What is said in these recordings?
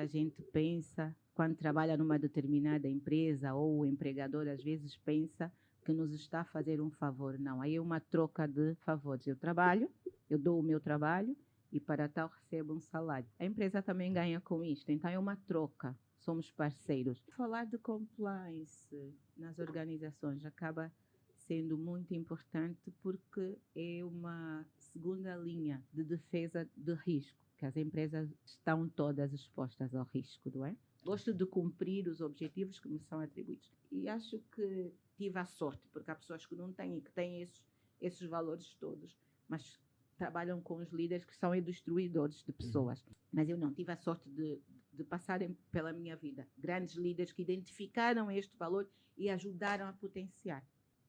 muita gente pensa, quando trabalha numa determinada empresa, ou o empregador às vezes pensa que nos está a fazer um favor. Não, aí é uma troca de favores. Eu trabalho, eu dou o meu trabalho e para tal recebo um salário. A empresa também ganha com isto, então é uma troca. Somos parceiros. Falar de compliance nas organizações acaba sendo muito importante porque é uma segunda linha de defesa de risco, que as empresas estão todas expostas ao risco, não é? Gosto de cumprir os objetivos que me são atribuídos. E acho que tive a sorte, porque há pessoas que não têm e que têm esses valores todos, mas trabalham com os líderes que são destruidores de pessoas. Mas eu não, tive a sorte de passarem pela minha vida grandes líderes que identificaram este valor e ajudaram a potenciar.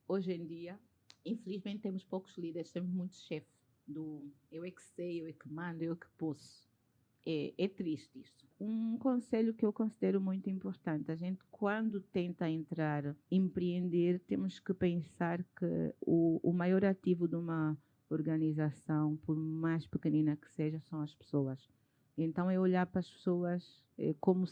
Hoje em dia, infelizmente, temos poucos líderes, temos muitos chefes do eu é que sei, eu é que mando, eu é que posso. É triste isso. Um conselho que eu considero muito importante, a gente quando tenta empreender, temos que pensar que o maior ativo de uma organização, por mais pequenina que seja, são as pessoas. Então é olhar para as pessoas como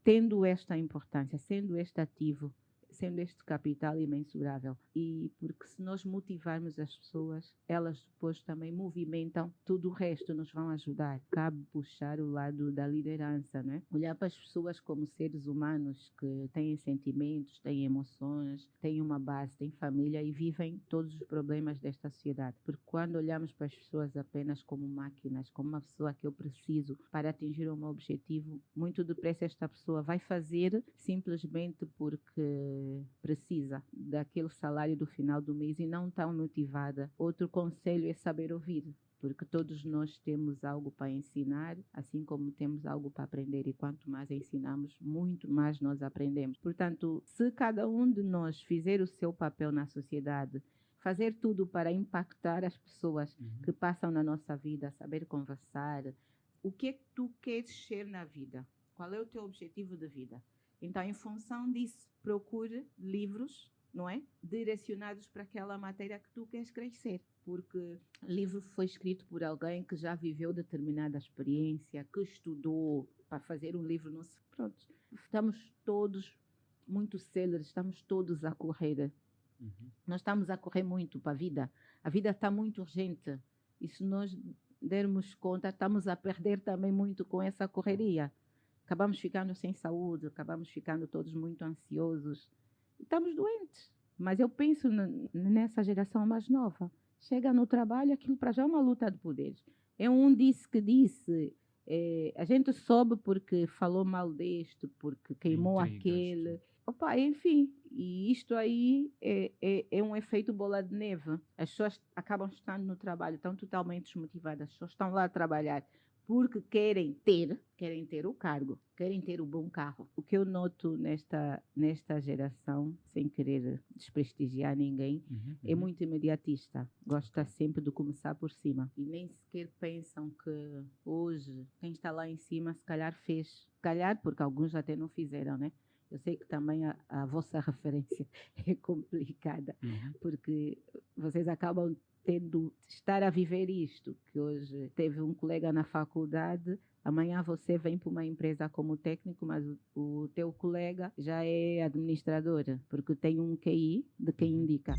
tendo esta importância, sendo este ativo, sendo este capital imensurável. E porque se nós motivarmos as pessoas, elas depois também movimentam tudo o resto, nos vão ajudar. Cabe puxar o lado da liderança, né? Olhar para as pessoas como seres humanos que têm sentimentos, têm emoções, têm uma base, têm família e vivem todos os problemas desta sociedade. Porque quando olhamos para as pessoas apenas como máquinas, como uma pessoa que eu preciso para atingir um objetivo, muito depressa esta pessoa vai fazer simplesmente porque precisa daquele salário do final do mês e não tão motivada. Outro conselho é saber ouvir, porque todos nós temos algo para ensinar, assim como temos algo para aprender, e quanto mais ensinamos, muito mais nós aprendemos. Portanto, se cada um de nós fizer o seu papel na sociedade, fazer tudo para impactar as pessoas que passam na nossa vida, saber conversar, o que é que tu queres ser na vida? Qual é o teu objetivo de vida? Então, em função disso, procure livros, não é? Direcionados para aquela matéria que tu queres crescer. Porque o livro foi escrito por alguém que já viveu determinada experiência, que estudou para fazer um livro. Não se... Pronto. Estamos todos muito céleres, estamos todos a correr. Nós estamos a correr muito para a vida. A vida está muito urgente. E se nós dermos conta, estamos a perder também muito com essa correria. Acabamos ficando sem saúde, acabamos ficando todos muito ansiosos. Estamos doentes. Mas eu penso nessa geração mais nova. Chega no trabalho, aquilo para já é uma luta de poderes. É um disse que disse, a gente soube porque falou mal deste, porque queimou aquele. Opa, enfim, e isto aí é um efeito bola de neve. As pessoas acabam estando no trabalho, estão totalmente desmotivadas, as pessoas estão lá a trabalhar porque querem ter o cargo, querem ter o bom carro. O que eu noto nesta geração, sem querer desprestigiar ninguém, é muito imediatista. Gosta sempre de começar por cima. E nem sequer pensam que hoje, quem está lá em cima, se calhar fez. Se calhar, porque alguns até não fizeram, né? Eu sei que também a vossa referência é complicada, porque vocês acabam tendo estar a viver isto, que hoje teve um colega na faculdade, amanhã você vem para uma empresa como técnico, mas o teu colega já é administrador, porque tem um QI de quem indica.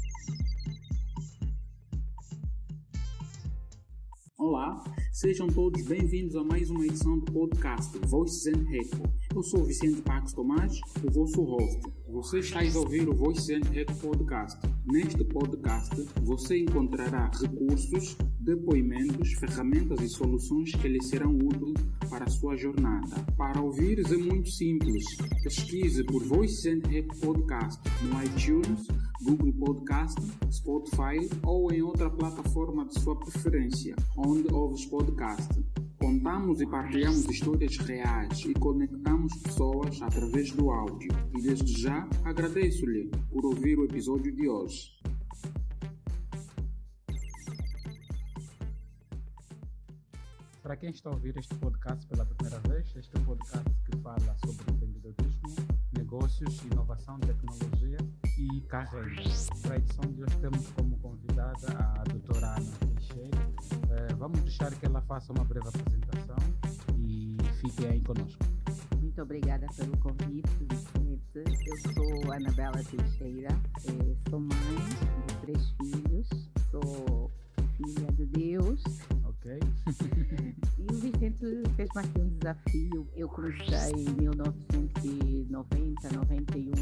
Olá, sejam todos bem-vindos a mais uma edição do podcast Voices and Echo. Eu sou o Vicente Pax Tomás, o vosso host. Você está a ouvir o Voices and Echo podcast. Neste podcast, você encontrará recursos, depoimentos, ferramentas e soluções que lhe serão úteis para a sua jornada. Para ouvires é muito simples. Pesquise por Voices and Echo podcast no iTunes, Google Podcast, Spotify ou em outra plataforma de sua preferência, onde ouves podcast. Contamos e partilhamos histórias reais e conectamos pessoas através do áudio. E desde já agradeço-lhe por ouvir o episódio de hoje. Para quem está a ouvir este podcast pela primeira vez, este é um podcast que fala sobre empreendedorismo, negócios, inovação, tecnologia e carreira. Para a edição de hoje temos como convidada a doutora Ana Teixeira. Vamos deixar que ela faça uma breve apresentação e fiquem aí conosco. Muito obrigada pelo convite, Vicente. Eu sou Anabela Teixeira, sou mãe de 3 filhos, sou filha de Deus. Ok. E o Vicente fez-me aqui um desafio. Eu comecei em 1990, 91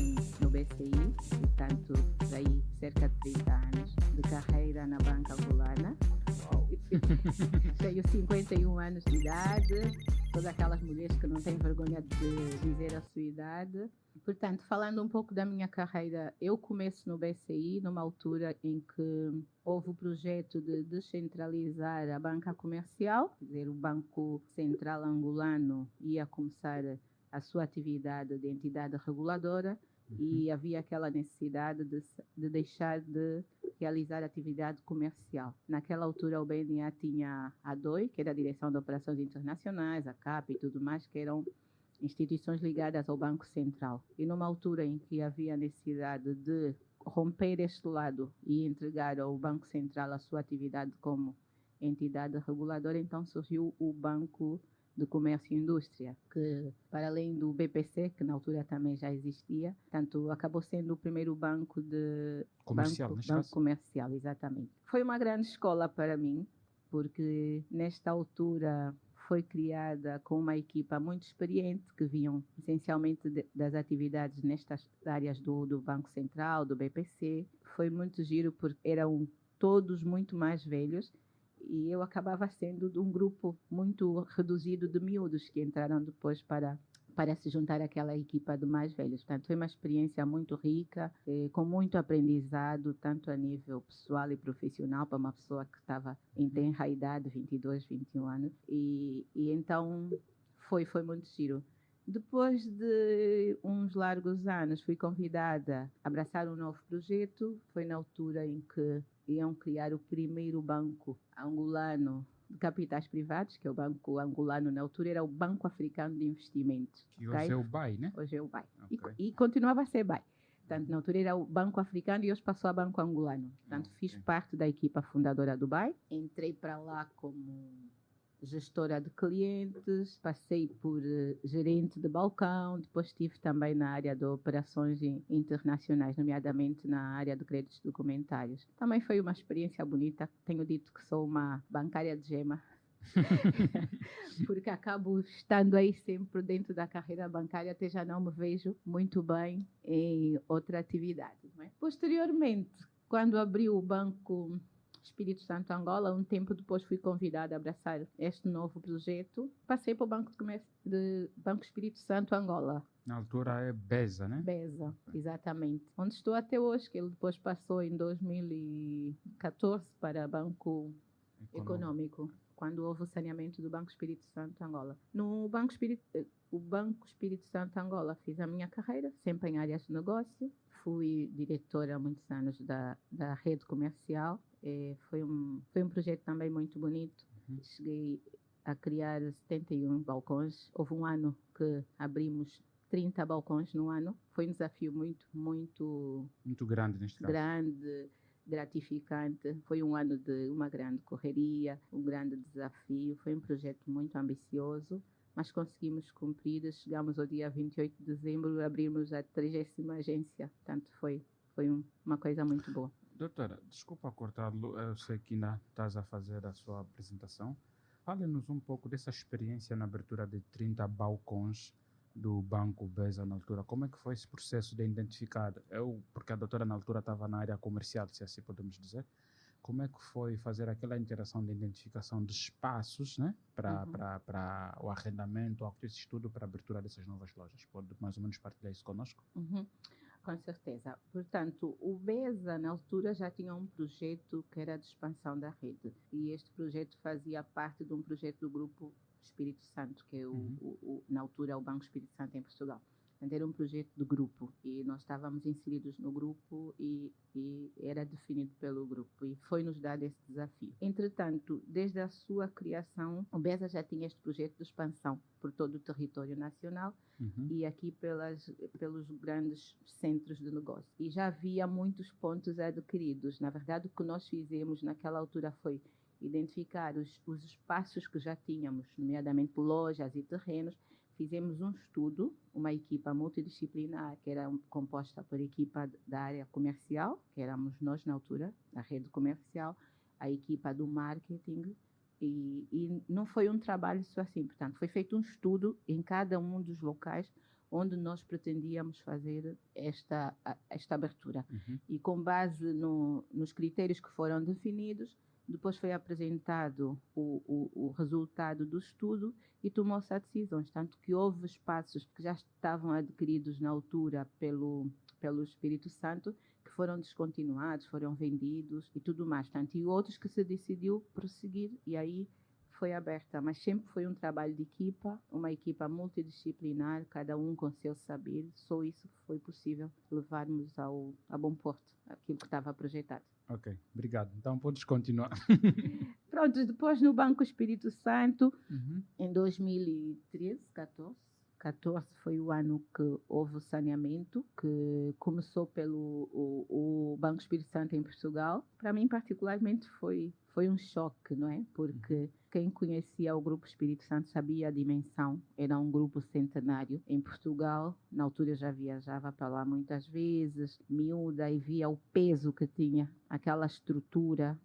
no BCI, portanto, aí cerca de 30 anos de carreira na banca angolana. Tenho 51 anos de idade, todas aquelas mulheres que não têm vergonha de dizer a sua idade. Portanto, falando um pouco da minha carreira, eu começo no BCI numa altura em que houve o projeto de descentralizar a banca comercial, quer dizer, o Banco Central Angolano ia começar a sua atividade de entidade reguladora e havia aquela necessidade de deixar de realizar atividade comercial. Naquela altura o BNA tinha a DOI, que era a Direção de Operações Internacionais, a CAP e tudo mais, que eram instituições ligadas ao Banco Central. E numa altura em que havia necessidade de romper este lado e entregar ao Banco Central a sua atividade como entidade reguladora, então surgiu o Banco de Comércio e Indústria, que, para além do BPC, que na altura também já existia, portanto, acabou sendo o primeiro banco de Comercial, banco comercial, exatamente. Foi uma grande escola para mim, porque nesta altura foi criada com uma equipa muito experiente, que vinham essencialmente das atividades nestas áreas do Banco Central, do BPC. Foi muito giro, porque eram todos muito mais velhos, e eu acabava sendo de um grupo muito reduzido de miúdos que entraram depois para se juntar àquela equipa de mais velhos. Portanto, foi uma experiência muito rica, com muito aprendizado, tanto a nível pessoal e profissional, para uma pessoa que estava em tenra idade, 22, 21 anos. E então foi muito giro. Depois de uns largos anos, fui convidada a abraçar um novo projeto. Foi na altura em que iam criar o primeiro banco angolano de capitais privados, que é o Banco Angolano, na altura era o Banco Africano de Investimentos. E hoje é o BAI, né? Hoje é o BAI. Okay. E continuava a ser BAI. Portanto, na altura era o Banco Africano e hoje passou a Banco Angolano. Portanto, fiz parte da equipa fundadora do BAI. Entrei para lá como gestora de clientes, passei por gerente de balcão, depois estive também na área de operações internacionais, nomeadamente na área de créditos documentários. Também foi uma experiência bonita. Tenho dito que sou uma bancária de gema, porque acabo estando aí sempre dentro da carreira bancária, até já não me vejo muito bem em outra atividade. Não é? Posteriormente, quando abriu o Banco Espírito Santo Angola, um tempo depois fui convidada a abraçar este novo projeto. Passei para o Banco Espírito Santo Angola. Na altura é BESA, né? BESA, exatamente. Onde estou até hoje, que ele depois passou em 2014 para Banco Econômico, quando houve o saneamento do Banco Espírito Santo Angola. No Banco Espírito Santo Angola fiz a minha carreira, sempre em áreas de negócio. Fui diretora há muitos anos da rede comercial. Foi um projeto também muito bonito. Cheguei a criar 71 balcões. Houve um ano que abrimos 30 balcões no ano. Foi um desafio muito grande neste caso. Grande, gratificante. Foi um ano de uma grande correria, um grande desafio. Foi um projeto muito ambicioso, mas conseguimos cumprir. Chegamos ao dia 28 de dezembro, abrimos a 30ª agência. Portanto, foi uma coisa muito boa. Doutora, desculpa cortá-lo, eu sei que ainda estás a fazer a sua apresentação. Fale-nos um pouco dessa experiência na abertura de 30 balcões do Banco BESA na altura. Como é que foi esse processo de identificar? Porque a doutora na altura estava na área comercial, se assim podemos dizer. Como é que foi fazer aquela interação de identificação de espaços, né, para o arrendamento, esse estudo para a abertura dessas novas lojas? Pode mais ou menos partilhar isso conosco? Com certeza. Portanto, o BESA, na altura, já tinha um projeto que era de expansão da rede. E este projeto fazia parte de um projeto do Grupo Espírito Santo, que é na altura, o Banco Espírito Santo em Portugal. Portanto, era um projeto de grupo e nós estávamos inseridos no grupo e era definido pelo grupo e foi-nos dado esse desafio. Entretanto, desde a sua criação, o BESA já tinha este projeto de expansão por todo o território nacional e aqui pelos grandes centros de negócio. E já havia muitos pontos adquiridos. Na verdade, o que nós fizemos naquela altura foi identificar os espaços que já tínhamos, nomeadamente lojas e terrenos, fizemos um estudo, uma equipa multidisciplinar, que era composta por equipa da área comercial, que éramos nós na altura, a rede comercial, a equipa do marketing, e não foi um trabalho só assim, portanto, foi feito um estudo em cada um dos locais onde nós pretendíamos fazer esta abertura. E com base nos critérios que foram definidos, depois foi apresentado o resultado do estudo e tomou-se as decisões, tanto que houve espaços que já estavam adquiridos na altura pelo Espírito Santo, que foram descontinuados, foram vendidos e tudo mais, tanto, e outros que se decidiu prosseguir, e aí foi aberta, mas sempre foi um trabalho de equipa, uma equipa multidisciplinar, cada um com seu saber, só isso foi possível levarmos a bom porto, aquilo que estava projetado. Ok, obrigado. Então podes continuar. Pronto, depois no Banco Espírito Santo, em 2013, 14 foi o ano que houve o saneamento, que começou pelo o Banco Espírito Santo em Portugal. Para mim, particularmente, foi um choque, não é? Porque quem conhecia o Grupo Espírito Santo sabia a dimensão. Era um grupo centenário em Portugal. Na altura eu já viajava para lá muitas vezes, miúda, e via o peso que tinha aquela estrutura,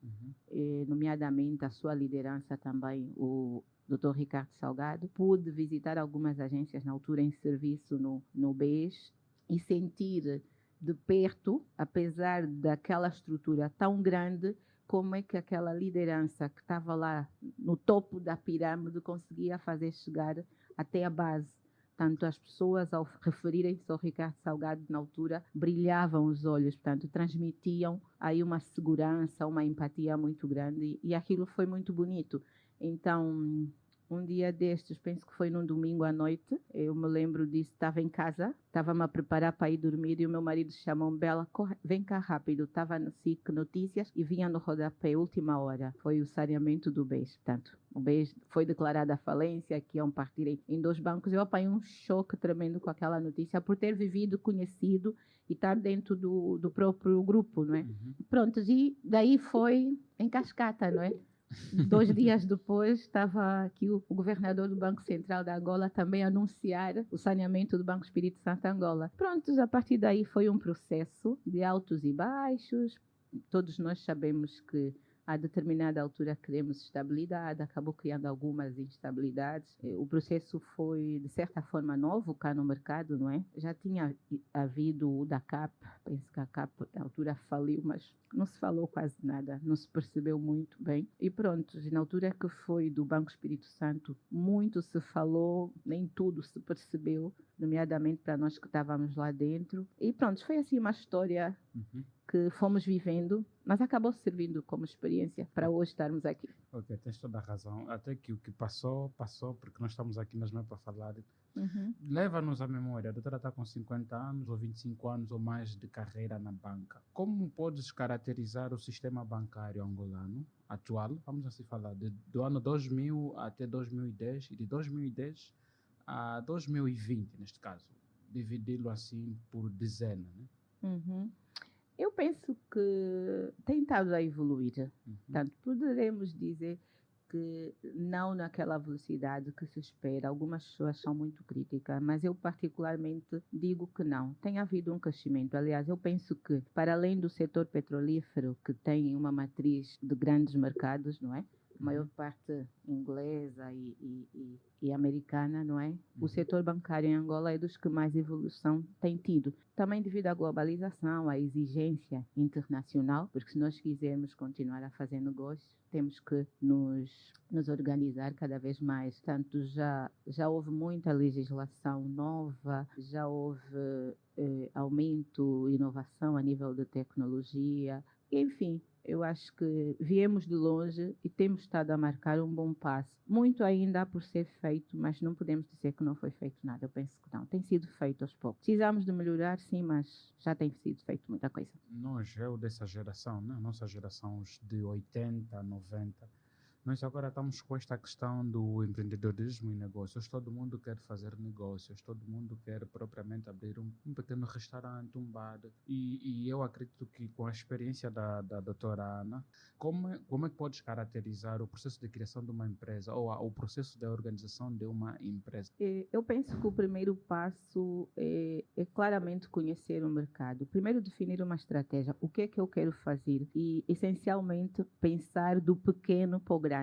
nomeadamente a sua liderança também, o Dr. Ricardo Salgado. Pude visitar algumas agências na altura em serviço no BES e sentir de perto, apesar daquela estrutura tão grande, como é que aquela liderança que estava lá no topo da pirâmide conseguia fazer chegar até a base. Tanto as pessoas, ao referirem-se ao Ricardo Salgado na altura, brilhavam os olhos, portanto, transmitiam aí uma segurança, uma empatia muito grande, e aquilo foi muito bonito. Então, um dia destes, penso que foi num domingo à noite, eu me lembro disso, estava em casa, estava-me a preparar para ir dormir, e o meu marido chamou-me: Bela, vem cá rápido. Estava no SIC Notícias e vinha no rodapé, última hora, foi o saneamento do BES. Portanto, o BES foi declarada a falência, que iam partir em 2 bancos. Eu apanhei um choque tremendo com aquela notícia, por ter vivido, conhecido e estar dentro do próprio grupo, não é? Pronto, e daí foi em cascata, não é? 2 dias depois, estava aqui o governador do Banco Central da Angola também a anunciar o saneamento do Banco Espírito Santo Angola. Pronto, a partir daí foi um processo de altos e baixos. Todos nós sabemos que a determinada altura queremos estabilidade, acabou criando algumas instabilidades. O processo foi, de certa forma, novo cá no mercado, não é? Já tinha havido o da CAP, penso que a CAP na altura faliu, mas não se falou quase nada, não se percebeu muito bem. E pronto, na altura que foi do Banco Espírito Santo, muito se falou, nem tudo se percebeu, nomeadamente para nós que estávamos lá dentro. E pronto, foi assim uma história que fomos vivendo, mas acabou servindo como experiência para hoje estarmos aqui. Ok, tens toda a razão. Até que o que passou, porque nós estamos aqui mesmo para falar. Leva-nos à memória. A doutora está com 50 anos ou 25 anos ou mais de carreira na banca. Como podes caracterizar o sistema bancário angolano atual? Vamos assim falar, do ano 2000 até 2010 e de 2010 a 2020, neste caso. Dividi-lo assim por dezena, né? Eu penso que tem estado a evoluir. Portanto, poderemos dizer que não naquela velocidade que se espera. Algumas pessoas são muito críticas, mas eu particularmente digo que não. Tem havido um crescimento. Aliás, eu penso que, para além do setor petrolífero, que tem uma matriz de grandes mercados, não é? A maior parte inglesa e americana, não é? O setor bancário em Angola é dos que mais evolução tem tido. Também devido à globalização, à exigência internacional, porque se nós quisermos continuar a fazer negócios, temos que nos organizar cada vez mais. Portanto, já houve muita legislação nova, já houve aumento, inovação a nível de tecnologia, enfim. Eu acho que viemos de longe e temos estado a marcar um bom passo. Muito ainda há por ser feito, mas não podemos dizer que não foi feito nada. Eu penso que não. Tem sido feito aos poucos. Precisamos de melhorar, sim, mas já tem sido feito muita coisa. Nós, eu dessa geração, né? Nossa geração, os de 80, 90, Nós agora estamos com esta questão do empreendedorismo e negócios. Todo mundo quer fazer negócios, todo mundo quer propriamente abrir um pequeno restaurante, um bar. E eu acredito que com a experiência da doutora Ana, como é que podes caracterizar o processo de criação de uma empresa ou o processo de organização de uma empresa? Eu penso que o primeiro passo é claramente conhecer o mercado. Primeiro, definir uma estratégia. O que é que eu quero fazer? E, essencialmente, pensar do pequeno para o grande.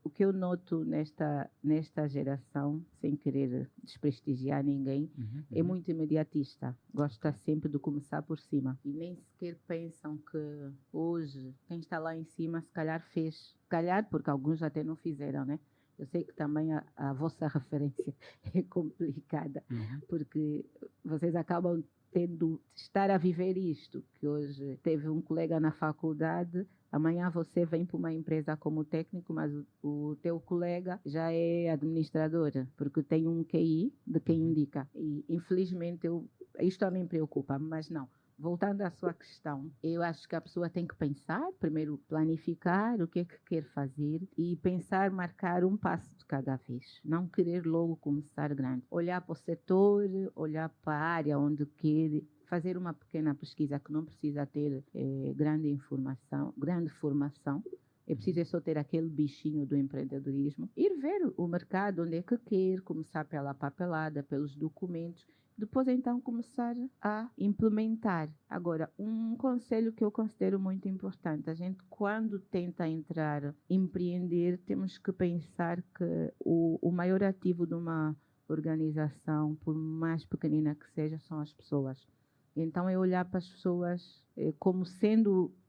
O que eu noto nesta geração, sem querer desprestigiar ninguém, é muito imediatista. Gosta sempre de começar por cima. E nem sequer pensam que hoje, quem está lá em cima, se calhar fez. Se calhar, porque alguns até não fizeram, né? Eu sei que também a vossa referência é complicada, porque vocês acabam tendo estar a viver isto, que hoje teve um colega na faculdade, amanhã você vem para uma empresa como técnico, mas o teu colega já é administradora, porque tem um QI de quem indica. E, infelizmente, isto também preocupa, mas não. Voltando à sua questão, eu acho que a pessoa tem que pensar, primeiro planificar o que é que quer fazer e pensar, marcar um passo de cada vez. Não querer logo começar grande. Olhar para o setor, olhar para a área onde quer, fazer uma pequena pesquisa que não precisa ter grande formação. É preciso só ter aquele bichinho do empreendedorismo. Ir ver o mercado, onde é que quer, começar pela papelada, pelos documentos. Depois, então, começar a implementar. Agora, um conselho que eu considero muito importante. A gente, quando tenta empreender, temos que pensar que o maior ativo de uma organização, por mais pequenina que seja, são as pessoas. Então, é olhar para as pessoas como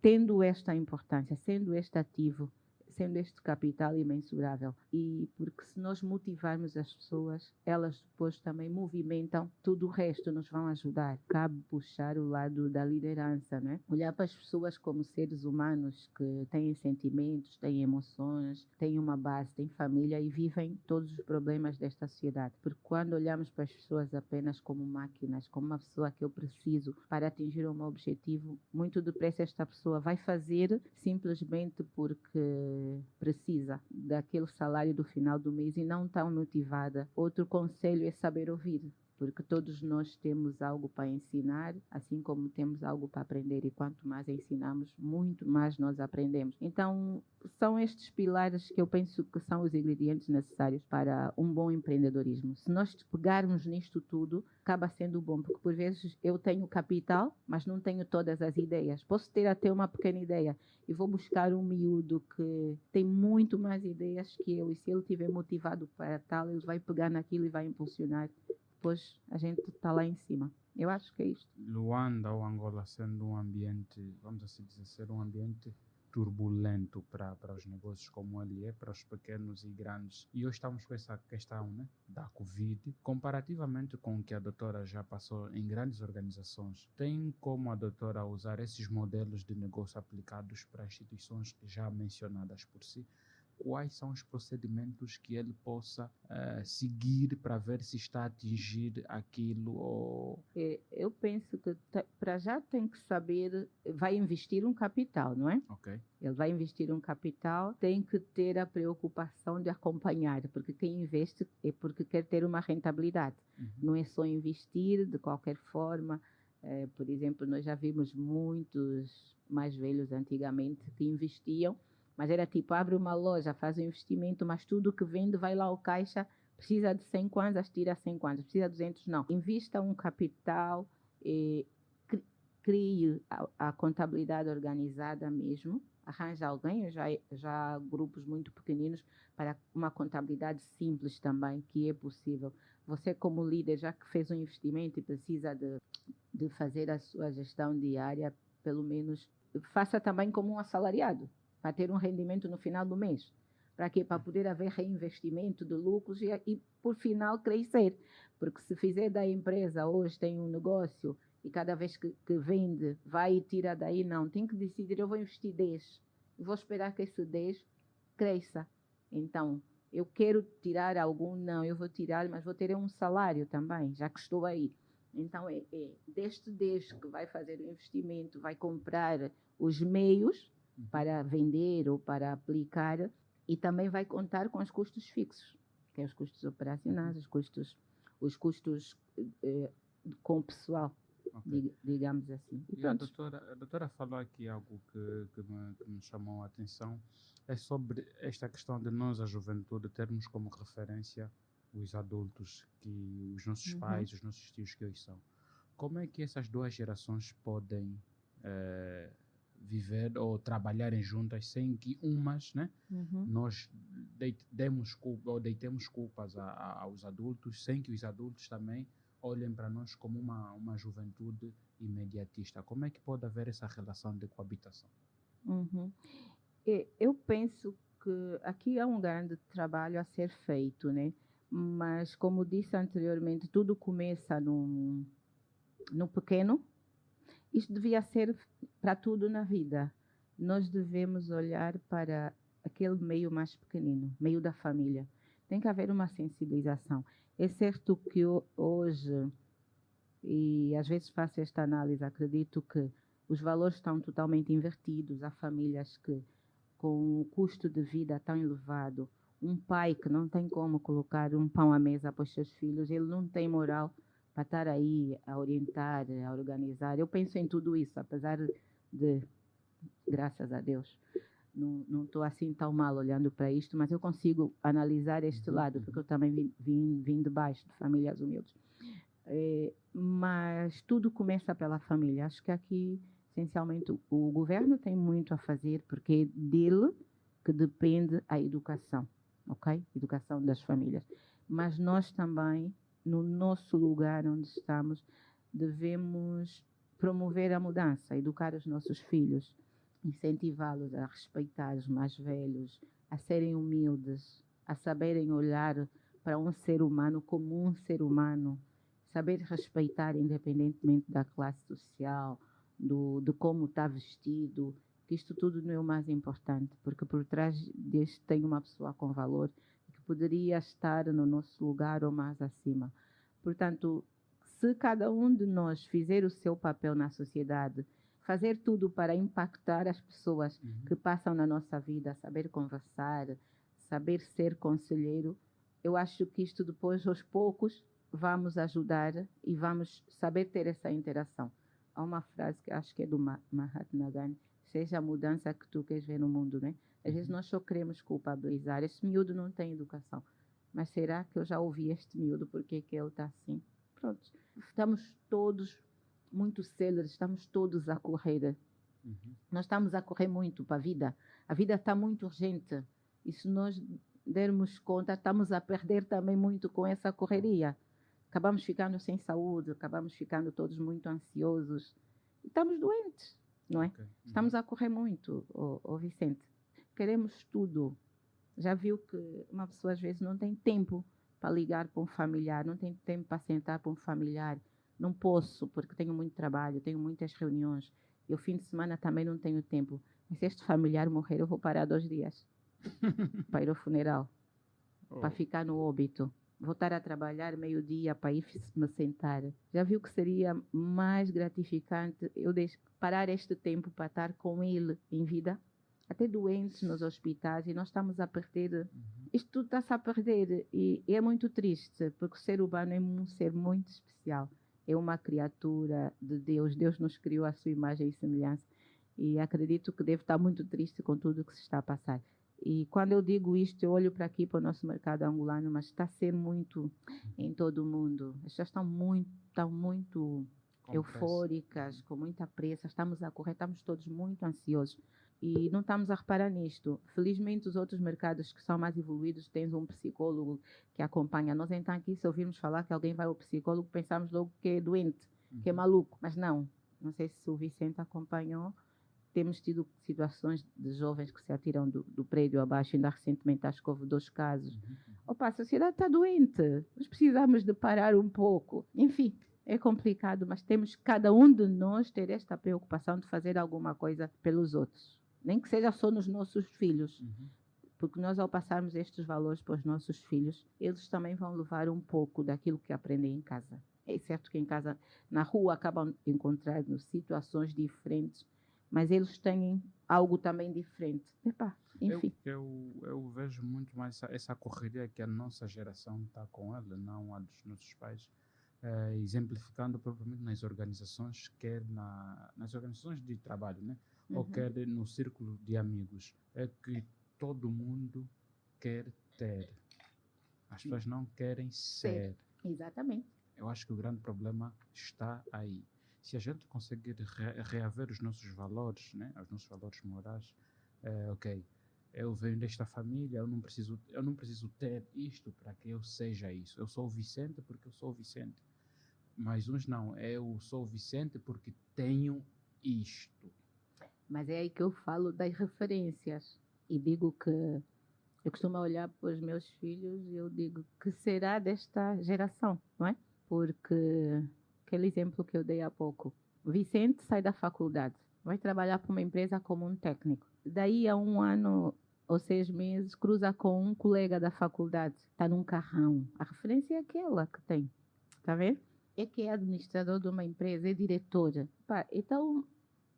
tendo esta importância, sendo este ativo, sendo este capital imensurável. E porque se nós motivarmos as pessoas, elas depois também movimentam tudo o resto, nos vão ajudar. Cabe puxar o lado da liderança, né? Olhar para as pessoas como seres humanos que têm sentimentos, têm emoções, têm uma base, têm família e vivem todos os problemas desta sociedade. Porque quando olhamos para as pessoas apenas como máquinas, como uma pessoa que eu preciso para atingir um objetivo, muito depressa esta pessoa vai fazer simplesmente porque precisa daquele salário do final do mês e não tão motivada. Outro conselho é saber ouvir, porque todos nós temos algo para ensinar, assim como temos algo para aprender, e quanto mais ensinamos, muito mais nós aprendemos. Então, são estes pilares que eu penso que são os ingredientes necessários para um bom empreendedorismo. Se nós pegarmos nisto tudo, acaba sendo bom, porque por vezes eu tenho capital, mas não tenho todas as ideias. Posso ter até uma pequena ideia e vou buscar um miúdo que tem muito mais ideias que eu, e se ele estiver motivado para tal, ele vai pegar naquilo e vai impulsionar. Depois a gente está lá em cima. Eu acho que é isto. Luanda ou Angola sendo um ambiente, vamos assim dizer, ser um ambiente turbulento para os negócios como ele é, para os pequenos e grandes. E hoje estamos com essa questão, né, da Covid, comparativamente com o que a doutora já passou em grandes organizações. Tem como a doutora usar esses modelos de negócio aplicados para instituições já mencionadas por si? Quais são os procedimentos que ele possa seguir para ver se está a atingir aquilo? Ou... Eu penso que para já tem que saber, vai investir um capital, não é? Ok. Ele vai investir um capital, tem que ter a preocupação de acompanhar, porque quem investe é porque quer ter uma rentabilidade. Não é só investir de qualquer forma. Por exemplo, nós já vimos muitos mais velhos antigamente que investiam, mas era tipo, abre uma loja, faz um investimento, mas tudo que vende vai lá ao caixa, precisa de 100 kwanzas, tira 100 kwanzas, precisa de 200, não. Invista um capital, crie a contabilidade organizada mesmo, arranja alguém, já há grupos muito pequeninos para uma contabilidade simples também, que é possível. Você como líder, já que fez um investimento e precisa de fazer a sua gestão diária, pelo menos faça também como um assalariado, para ter um rendimento no final do mês. Para quê? Para poder haver reinvestimento de lucros e por final, crescer. Porque se fizer da empresa, hoje tem um negócio e cada vez que vende, vai e tira daí, não. Tem que decidir, eu vou investir 10. Eu vou esperar que esse 10 cresça. Então, eu quero tirar algum, não, eu vou tirar, mas vou ter um salário também, já que estou aí. Então, deste 10 que vai fazer o investimento, vai comprar os meios para vender ou para aplicar, e também vai contar com os custos fixos, que é os custos operacionais, os custos com o pessoal, digamos assim. E a doutora falou aqui algo que me chamou a atenção, é sobre esta questão de nós, a juventude, termos como referência os adultos, que os nossos pais, os nossos tios que hoje são. Como é que essas duas gerações podem viver ou trabalharem juntas sem que umas, né, nós demos culpa ou deitemos culpas aos adultos, sem que os adultos também olhem para nós como uma juventude imediatista? Como é que pode haver essa relação de coabitação? Eu penso que aqui há um grande trabalho a ser feito, né? Mas, como disse anteriormente, tudo começa no pequeno. Isto devia ser para tudo na vida. Nós devemos olhar para aquele meio mais pequenino, meio da família. Tem que haver uma sensibilização. É certo que hoje, e às vezes faço esta análise, acredito que os valores estão totalmente invertidos. Há famílias que, com o custo de vida tão elevado, um pai que não tem como colocar um pão à mesa para os seus filhos, ele não tem moral para estar aí a orientar, a organizar. Eu penso em tudo isso, apesar de, graças a Deus, não estou assim tão mal olhando para isto, mas eu consigo analisar este lado, porque eu também vim de baixo, de famílias humildes. Mas tudo começa pela família. Acho que aqui, essencialmente, o governo tem muito a fazer, porque é dele que depende a educação, ok? Educação das famílias. Mas nós também, no nosso lugar onde estamos, devemos promover a mudança, educar os nossos filhos, incentivá-los a respeitar os mais velhos, a serem humildes, a saberem olhar para um ser humano como um ser humano, saber respeitar independentemente da classe social, de como está vestido, que isto tudo não é o mais importante, porque por trás deste tem uma pessoa com valor que poderia estar no nosso lugar ou mais acima. Portanto, se cada um de nós fizer o seu papel na sociedade, fazer tudo para impactar as pessoas que passam na nossa vida, saber conversar, saber ser conselheiro, eu acho que isto depois, aos poucos, vamos ajudar e vamos saber ter essa interação. Há uma frase que acho que é do Mahatma Gandhi: seja a mudança que tu queres ver no mundo, né? Às vezes nós só queremos culpabilizar. Esse miúdo não tem educação. Mas será que eu já ouvi este miúdo? Por que ele está assim? Pronto. Estamos todos muito céleres, estamos todos a correr. Nós estamos a correr muito para a vida. A vida está muito urgente. E se nós dermos conta, estamos a perder também muito com essa correria. Acabamos ficando sem saúde, acabamos ficando todos muito ansiosos. E estamos doentes, não é? Estamos a correr muito, Vicente. Queremos tudo. Já viu que uma pessoa às vezes não tem tempo para ligar para um familiar, não tem tempo para sentar para um familiar. Não posso, porque tenho muito trabalho, tenho muitas reuniões. E o fim de semana também não tenho tempo. Mas se este familiar morrer, eu vou parar 2 dias para ir ao funeral, para ficar no óbito. Voltar a trabalhar meio-dia para ir me sentar. Já viu que seria mais gratificante eu parar este tempo para estar com ele em vida? Até doentes nos hospitais, e nós estamos a perder. Isto tudo está-se a perder, e é muito triste, porque o ser humano é um ser muito especial. É uma criatura de Deus. Deus nos criou à sua imagem e semelhança, e acredito que deve estar muito triste com tudo o que se está a passar. E quando eu digo isto, eu olho para aqui, para o nosso mercado angolano, mas está a ser muito em todo o mundo. As pessoas estão muito eufóricas, com muita pressa, estamos a correr, estamos todos muito ansiosos. E não estamos a reparar nisto. Felizmente, os outros mercados que são mais evoluídos têm um psicólogo que acompanha. Nós, então, aqui, se ouvirmos falar que alguém vai ao psicólogo, pensamos logo que é doente, que é maluco. Mas não sei se o Vicente acompanhou. Temos tido situações de jovens que se atiram do prédio abaixo. Ainda recentemente acho que houve 2 casos. Opa, a sociedade está doente. Nós precisamos de parar um pouco. Enfim, é complicado, mas temos cada um de nós ter esta preocupação de fazer alguma coisa pelos outros. Nem que seja só nos nossos filhos. Porque nós, ao passarmos estes valores para os nossos filhos, eles também vão levar um pouco daquilo que aprendem em casa. É certo que em casa, na rua, acabam encontrando situações diferentes, mas eles têm algo também diferente. Epá, enfim. Eu vejo muito mais essa correria que a nossa geração está com ela, não a dos nossos pais, exemplificando propriamente nas organizações, nas organizações de trabalho, né? Ou quer no círculo de amigos. É que todo mundo quer ter. As pessoas não querem ser. Exatamente. Eu acho que o grande problema está aí. Se a gente conseguir reaver os nossos valores, né? Os nossos valores morais, ok, eu venho desta família, eu não preciso ter isto para que eu seja isso. Eu sou o Vicente porque eu sou o Vicente. Mas uns não, eu sou o Vicente porque tenho isto. Mas é aí que eu falo das referências. E digo que eu costumo olhar para os meus filhos e eu digo que será desta geração, não é? Porque aquele exemplo que eu dei há pouco. Vicente sai da faculdade, vai trabalhar para uma empresa como um técnico. Daí a 1 ano ou 6 meses, cruza com um colega da faculdade, está num carrão. A referência é aquela que tem, está vendo? É que é administrador de uma empresa, é diretora. Pá, então,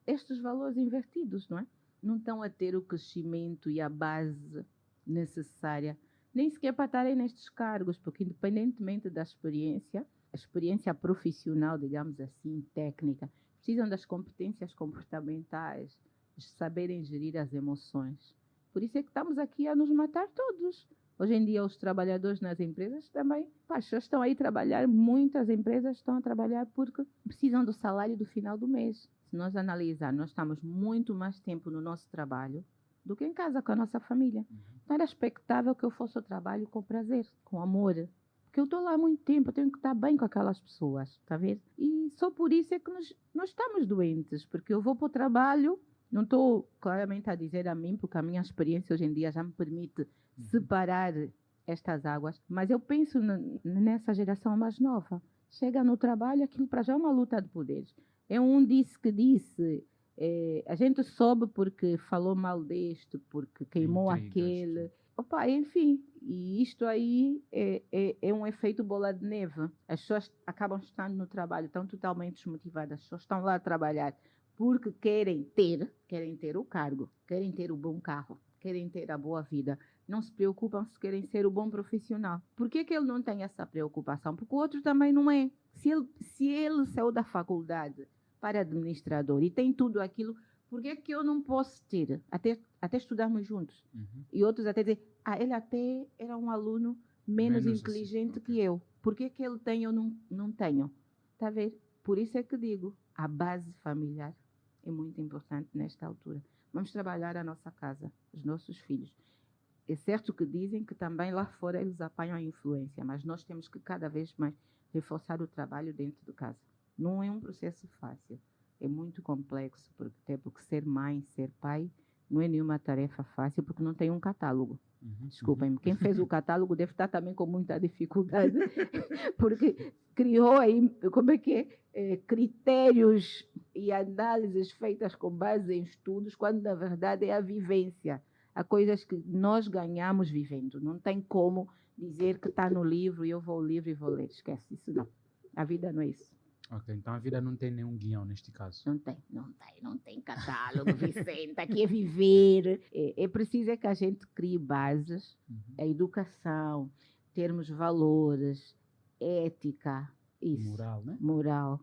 estes valores invertidos, não é? Não estão a ter o crescimento e a base necessária, nem sequer para estarem nestes cargos, porque independentemente da experiência, a experiência profissional, digamos assim, técnica, precisam das competências comportamentais, de saberem gerir as emoções. Por isso é que estamos aqui a nos matar todos. Hoje em dia, os trabalhadores nas empresas também, as pessoas estão aí a trabalhar, muitas empresas estão a trabalhar porque precisam do salário do final do mês. Se nós analisarmos, nós estamos muito mais tempo no nosso trabalho do que em casa com a nossa família. Então era expectável que eu fosse ao trabalho com prazer, com amor. Porque eu estou lá há muito tempo, eu tenho que estar bem com aquelas pessoas, está a ver? E só por isso é que nós estamos doentes, porque eu vou para o trabalho, não estou claramente a dizer a mim, porque a minha experiência hoje em dia já me permite separar estas águas, mas eu penso nessa geração mais nova. Chega no trabalho, aquilo para já é uma luta de poderes. É um disse que disse, a gente soube porque falou mal deste, porque queimou aquele. Opa, enfim, e isto aí é um efeito bola de neve. As pessoas acabam estando no trabalho, estão totalmente desmotivadas, as pessoas estão lá a trabalhar porque querem ter o cargo, querem ter o bom carro, querem ter a boa vida. Não se preocupam se querem ser o bom profissional. Por que ele não tem essa preocupação? Porque o outro também não é. Se ele saiu da faculdade para administrador e tem tudo aquilo, por que eu não posso ter? Até estudarmos juntos. E outros até dizem, ele até era um aluno menos inteligente que eu. Por que ele tem e eu não tenho? Está a ver? Por isso é que digo, a base familiar é muito importante nesta altura. Vamos trabalhar a nossa casa, os nossos filhos. É certo que dizem que também lá fora eles apanham a influência, mas nós temos que cada vez mais reforçar o trabalho dentro de casa. Não é um processo fácil, é muito complexo, porque ser mãe, ser pai, não é nenhuma tarefa fácil, porque não tem um catálogo. Desculpem-me, quem fez o catálogo deve estar também com muita dificuldade, porque criou aí, critérios e análises feitas com base em estudos, quando na verdade é a vivência. Há coisas que nós ganhamos vivendo. Não tem como dizer que está no livro e eu vou ao livro e vou ler. Esquece, isso não. A vida não é isso. Ok, então a vida não tem nenhum guião neste caso. Não tem catálogo, Vicente. Aqui é viver. É preciso que a gente crie bases, a educação, termos valores, ética, isso. Moral, né? Moral,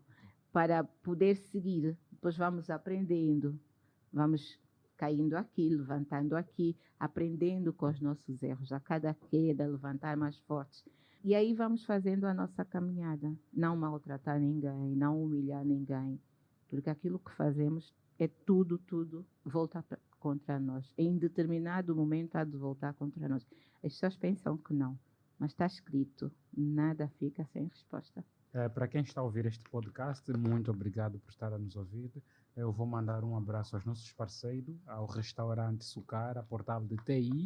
para poder seguir. Depois vamos aprendendo, vamos caindo aqui, levantando aqui, aprendendo com os nossos erros. A cada queda, levantar mais fortes. E aí vamos fazendo a nossa caminhada. Não maltratar ninguém, não humilhar ninguém. Porque aquilo que fazemos é tudo volta contra nós. Em determinado momento há de voltar contra nós. As pessoas pensam que não. Mas está escrito, nada fica sem resposta. Para quem está a ouvir este podcast, muito obrigado por estar a nos ouvir. Eu vou mandar um abraço aos nossos parceiros, ao restaurante Sucara, Portal de TI.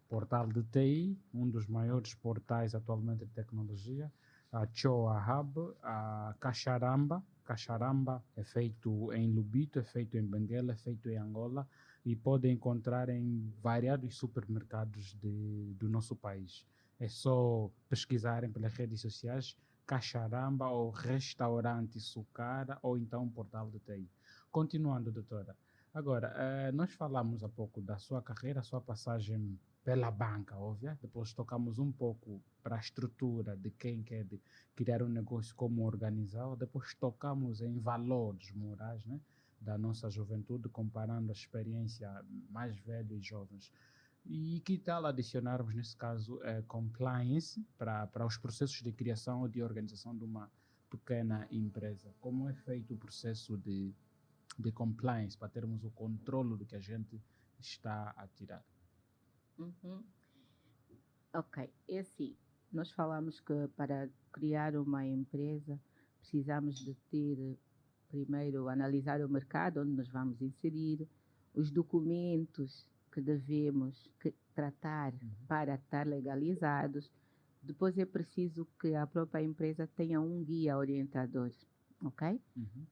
Portal de TI, um dos maiores portais atualmente de tecnologia. A Choa Hub, a Cacharamba. Cacharamba é feito em Lubito, é feito em Benguela, é feito em Angola e pode encontrar em variados supermercados do nosso país. É só pesquisarem pelas redes sociais Cacharamba ou Restaurante Sucara ou então Portal de TI. Continuando, doutora, Agora, nós falamos há pouco da sua carreira, sua passagem pela banca, óbvia. Depois tocamos um pouco para a estrutura de quem quer criar um negócio, como organizar. Depois tocamos em valores morais, né, da nossa juventude, comparando a experiência mais velhos e jovens. E que tal adicionarmos, nesse caso, compliance para os processos de criação ou de organização de uma pequena empresa? Como é feito o processo de compliance para termos o controle do que a gente está a tirar? Uhum. Ok, é assim, nós falamos que para criar uma empresa precisamos de ter, primeiro, analisar o mercado onde nos vamos inserir, os documentos que devemos tratar para estar legalizados. Depois é preciso que a própria empresa tenha um guia orientador, ok?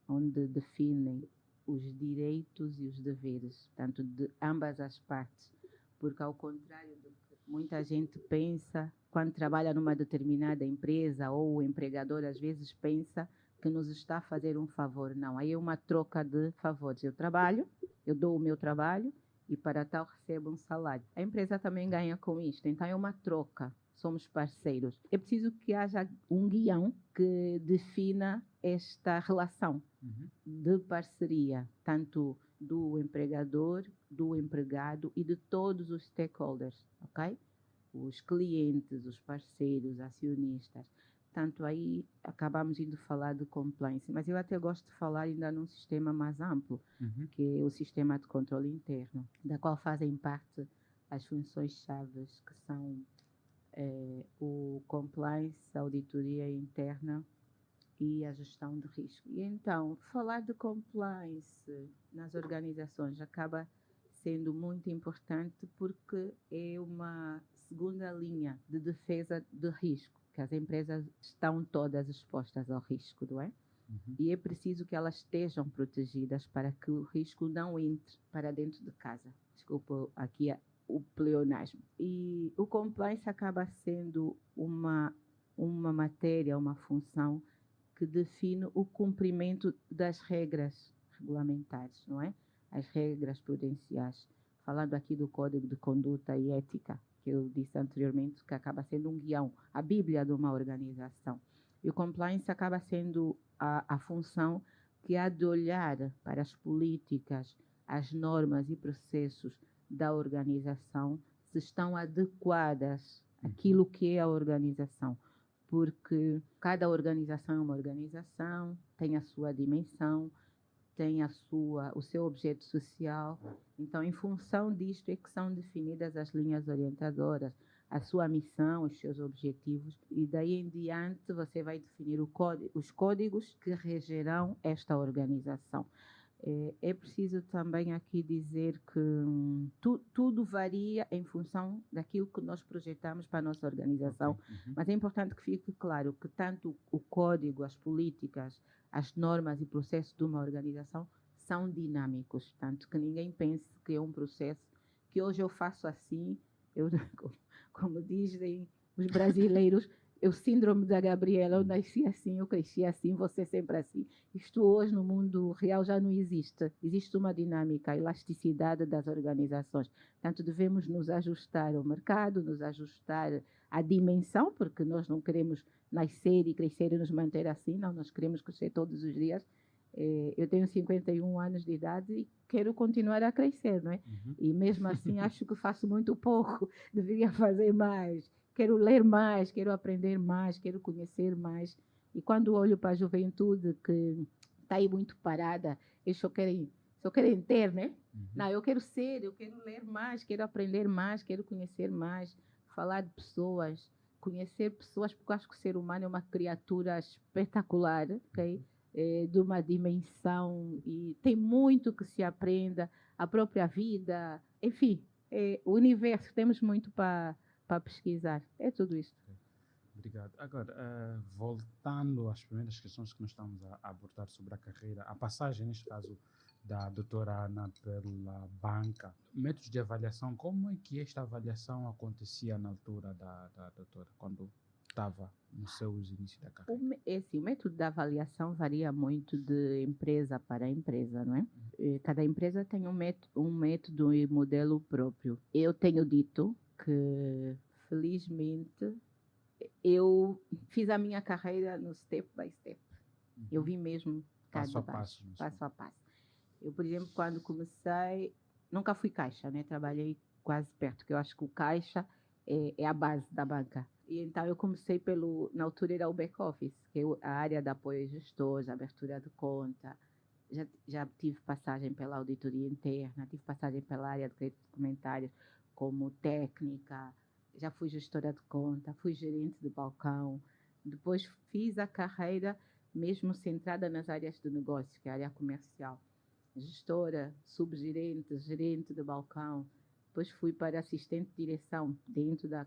Onde definem os direitos e os deveres, tanto de ambas as partes. Porque, ao contrário do que muita gente pensa, quando trabalha numa determinada empresa, ou o empregador às vezes pensa que nos está a fazer um favor. Não, aí é uma troca de favores. Eu trabalho, eu dou o meu trabalho e para tal recebo um salário. A empresa também ganha com isto, então é uma troca. Somos parceiros. É preciso que haja um guião que defina esta relação de parceria, tanto do empregador, do empregado e de todos os stakeholders, ok? Os clientes, os parceiros, acionistas. Tanto aí acabamos indo falar de compliance, mas eu até gosto de falar ainda num sistema mais amplo, que é o sistema de controle interno, da qual fazem parte as funções-chave que são o compliance, a auditoria interna e a gestão de risco. E então, falar de compliance nas organizações acaba sendo muito importante porque é uma segunda linha de defesa de risco, que as empresas estão todas expostas ao risco, não é? E é preciso que elas estejam protegidas para que o risco não entre para dentro de casa. Desculpa aqui o pleonasmo. E o compliance acaba sendo uma matéria, uma função que define o cumprimento das regras regulamentares, não é? As regras prudenciais. Falando aqui do Código de Conduta e Ética, que eu disse anteriormente, que acaba sendo um guião, a Bíblia de uma organização. E o compliance acaba sendo a função que há de olhar para as políticas, as normas e processos da organização, se estão adequadas àquilo que é a organização. Porque cada organização é uma organização, tem a sua dimensão, tem o seu objeto social. Então, em função disto é que são definidas as linhas orientadoras, a sua missão, os seus objetivos, e daí em diante você vai definir os códigos que regerão esta organização. É preciso também aqui dizer que tudo varia em função daquilo que nós projetamos para a nossa organização, mas é importante que fique claro que tanto o código, as políticas, as normas e processos de uma organização são dinâmicos, tanto que ninguém pense que é um processo que hoje eu faço assim, como dizem os brasileiros, o síndrome da Gabriela, eu nasci assim, eu cresci assim, você sempre assim. Isto hoje no mundo real já não existe. Existe uma dinâmica, a elasticidade das organizações. Portanto, devemos nos ajustar ao mercado, nos ajustar à dimensão, porque nós não queremos nascer e crescer e nos manter assim, não, nós queremos crescer todos os dias. Eu tenho 51 anos de idade e quero continuar a crescer, não é? E mesmo assim acho que faço muito pouco, deveria fazer mais. Quero ler mais, quero aprender mais, quero conhecer mais. E quando olho para a juventude que está aí muito parada, eles só querem ter, né? Não, eu quero ler mais, quero aprender mais, quero conhecer mais, falar de pessoas, conhecer pessoas, porque eu acho que o ser humano é uma criatura espetacular, ok? De uma dimensão e tem muito que se aprenda, a própria vida, enfim, o universo, temos muito para pesquisar. É tudo isso. Obrigado. Agora, voltando às primeiras questões que nós estamos a abordar sobre a carreira, a passagem, neste caso, da doutora Ana pela banca, métodos de avaliação, como é que esta avaliação acontecia na altura da doutora, quando estava nos seus inícios da carreira? O método de avaliação varia muito de empresa para empresa, não é? Cada empresa tem um método e modelo próprio. Eu tenho dito que, felizmente, eu fiz a minha carreira no step by step. Eu vi mesmo Passo a passo passo. a passo. Eu, por exemplo, quando comecei, nunca fui caixa, né? Trabalhei quase perto, porque eu acho que o caixa é a base da banca. E então eu comecei na altura era o back office, que é a área de apoio a gestores, abertura de conta. Já tive passagem pela auditoria interna, tive passagem pela área de crédito documentário como técnica, já fui gestora de conta, fui gerente de balcão. Depois fiz a carreira mesmo centrada nas áreas de negócio, que é a área comercial. Gestora, subgerente, gerente de balcão. Depois fui para assistente de direção dentro da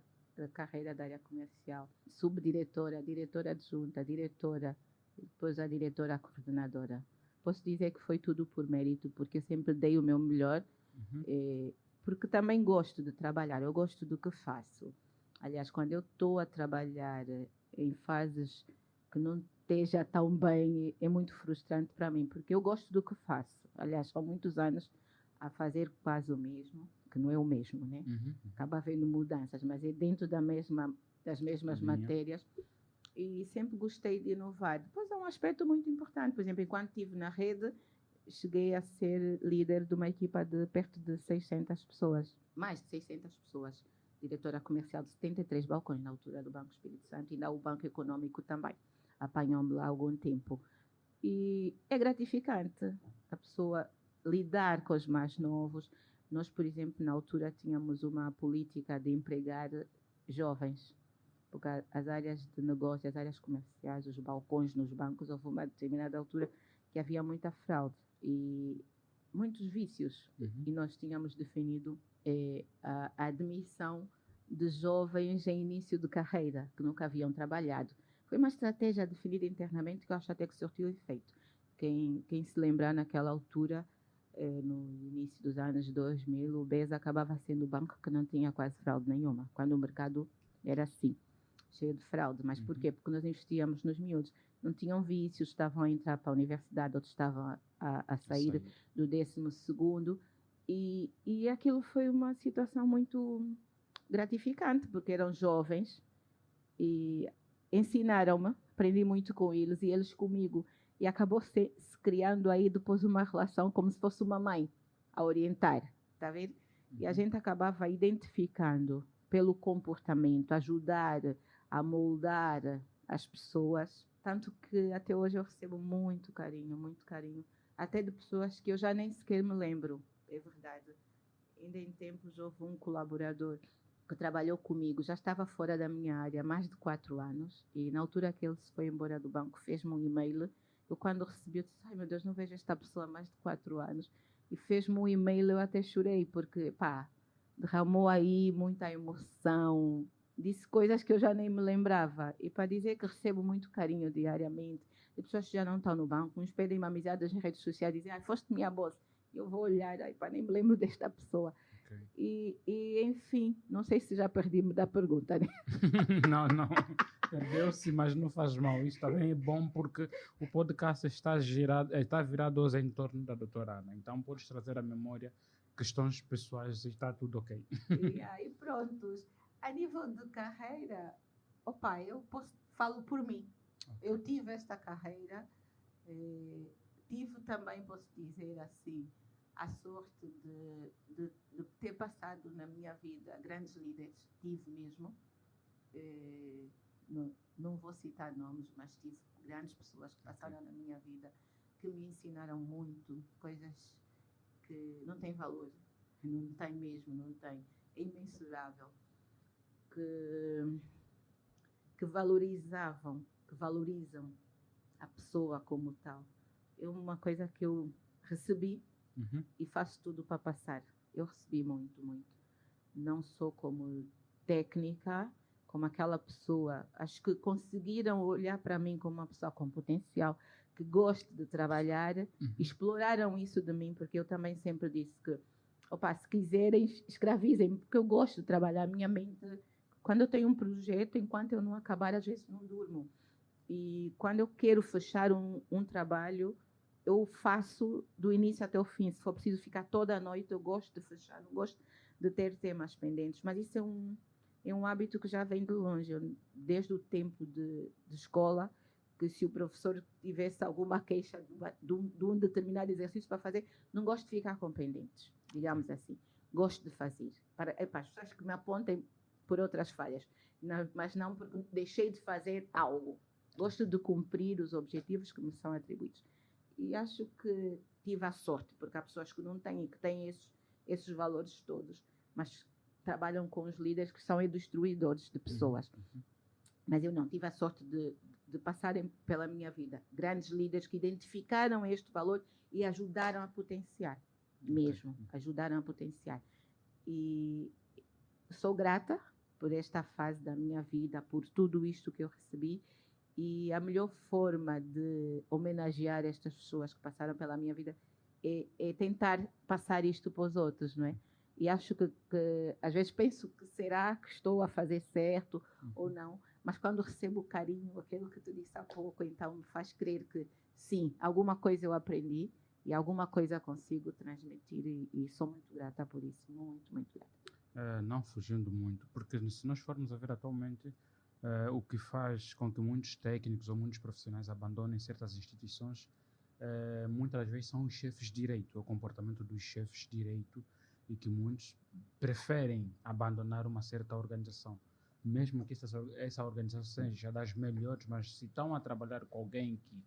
carreira da área comercial. Subdiretora, diretora adjunta, diretora, depois a diretora coordenadora. Posso dizer que foi tudo por mérito, porque eu sempre dei o meu melhor, porque também gosto de trabalhar, eu gosto do que faço. Aliás, quando eu estou a trabalhar em fases que não esteja tão bem, é muito frustrante para mim, porque eu gosto do que faço. Aliás, são muitos anos a fazer quase o mesmo, que não é o mesmo, né? Acaba havendo mudanças, mas é dentro das mesmas matérias. E sempre gostei de inovar. Depois é um aspecto muito importante. Por exemplo, enquanto estive na rede, cheguei a ser líder de uma equipa de perto de 600 pessoas. Mais de 600 pessoas. Diretora comercial de 73 balcões na altura do Banco Espírito Santo. E ainda o Banco Econômico também. Apanhou-me lá há algum tempo. E é gratificante a pessoa lidar com os mais novos. Nós, por exemplo, na altura tínhamos uma política de empregar jovens. Porque as áreas de negócio, as áreas comerciais, os balcões nos bancos, houve uma determinada altura que havia muita fraude e muitos vícios. E nós tínhamos definido a admissão de jovens em início de carreira, que nunca haviam trabalhado. Foi uma estratégia definida internamente que eu acho até que surtiu efeito. Quem se lembrar naquela altura, no início dos anos 2000, o BES acabava sendo o banco que não tinha quase fraude nenhuma, quando o mercado era assim, cheio de fraude. Mas por quê? Porque nós investíamos nos miúdos. Não tinham vícios, estavam a entrar para a universidade, outros estavam a sair do 12º. E aquilo foi uma situação muito gratificante, porque eram jovens e ensinaram-me, aprendi muito com eles e eles comigo. E acabou se criando aí depois uma relação como se fosse uma mãe a orientar, está vendo? E a gente acabava identificando pelo comportamento, ajudar a moldar as pessoas, tanto que até hoje eu recebo muito carinho, até de pessoas que eu já nem sequer me lembro, é verdade. Ainda em tempos houve um colaborador que trabalhou comigo, já estava fora da minha área há mais de 4 anos, e na altura que ele se foi embora do banco, fez-me um e-mail. Eu quando recebi, eu disse, ai meu Deus, não vejo esta pessoa há mais de 4 anos, e fez-me um e-mail, eu até chorei, porque, derramou aí muita emoção, disse coisas que eu já nem me lembrava. E para dizer que recebo muito carinho diariamente, de pessoas que já não estão no banco, uns pedem uma amizade nas redes sociais, dizem, foste minha boss. Eu vou olhar, nem me lembro desta pessoa. Okay. E, enfim, não sei se já perdi-me da pergunta, né? Não, perdeu-se, mas não faz mal. Isso também é bom porque o podcast está virado hoje em torno da doutora Ana. Então, podes trazer à memória questões pessoais e está tudo ok. E aí, pronto. A nível de carreira, falo por mim. Okay. Eu tive esta carreira, tive também, posso dizer assim, a sorte de ter passado na minha vida grandes líderes, tive mesmo. Não vou citar nomes, mas tive grandes pessoas que passaram na minha vida, que me ensinaram muito, coisas que não têm valor, não tem mesmo, não tem, é imensurável, que valorizam a pessoa como tal. É uma coisa que eu recebi e faço tudo para passar. Eu recebi muito. Não sou como técnica, como aquela pessoa. Acho que conseguiram olhar para mim como uma pessoa com potencial, que gosta de trabalhar, exploraram isso de mim, porque eu também sempre disse que, se quiserem, escravizem-me, porque eu gosto de trabalhar. A minha mente quando eu tenho um projeto, enquanto eu não acabar, às vezes não durmo. E quando eu quero fechar um trabalho, eu faço do início até o fim. Se for preciso ficar toda a noite, eu gosto de fechar, não gosto de ter temas pendentes. Mas isso é um hábito que já vem de longe. Desde o tempo de escola, que se o professor tivesse alguma queixa de um determinado exercício para fazer, não gosto de ficar com pendentes, digamos assim. Gosto de fazer. Para as pessoas que me apontem por outras falhas, mas não porque deixei de fazer algo. Gosto de cumprir os objetivos que me são atribuídos. E acho que tive a sorte, porque há pessoas que não têm, que têm esses valores todos, mas trabalham com os líderes que são destruidores de pessoas. Mas eu não, tive a sorte de passarem pela minha vida grandes líderes que identificaram este valor e ajudaram a potenciar, mesmo, ajudaram a potenciar. E sou grata por esta fase da minha vida, por tudo isto que eu recebi, e a melhor forma de homenagear estas pessoas que passaram pela minha vida é tentar passar isto para os outros, não é? E acho que às vezes penso que será que estou a fazer certo ou não, mas quando recebo o carinho, aquilo que tu disse há pouco, então me faz crer que sim, alguma coisa eu aprendi e alguma coisa consigo transmitir e sou muito grata por isso, muito, muito grata. Não fugindo muito, porque se nós formos a ver atualmente, o que faz com que muitos técnicos ou muitos profissionais abandonem certas instituições, muitas das vezes são os chefes de direito, o comportamento dos chefes de direito, e que muitos preferem abandonar uma certa organização, mesmo que essa organização seja das melhores, mas se estão a trabalhar com alguém que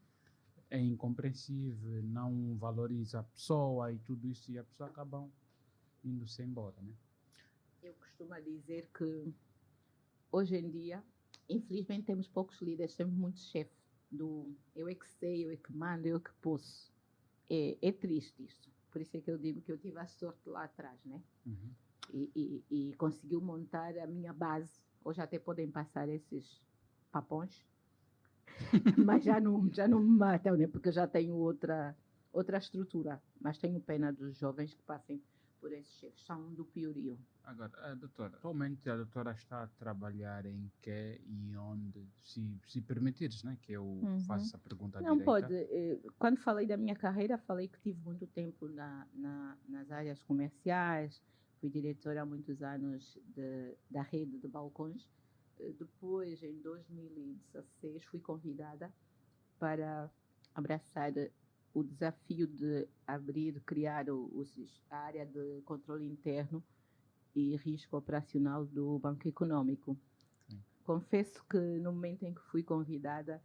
é incompreensível, não valoriza a pessoa e tudo isso, e a pessoa acabam indo-se embora, né? Eu costumo dizer que hoje em dia, infelizmente, temos poucos líderes, temos muitos chefes do eu é que sei, eu é que mando, eu é que posso. É triste isso. Por isso é que eu digo que eu tive a sorte lá atrás, né? E conseguiu montar a minha base. Hoje até podem passar esses papões, mas já não me matam, né? Porque eu já tenho outra estrutura. Mas tenho pena dos jovens que passem por esses chefes, são do piorio. Agora, doutora, atualmente a doutora está a trabalhar em que e onde, se permitires, né, que eu faça essa pergunta Não direita. pode. Quando falei da minha carreira, falei que tive muito tempo nas áreas comerciais, fui diretora há muitos anos da rede de balcões. Depois, em 2016, fui convidada para abraçar o desafio de criar a área de controle interno e risco operacional do Banco Econômico. Confesso que no momento em que fui convidada,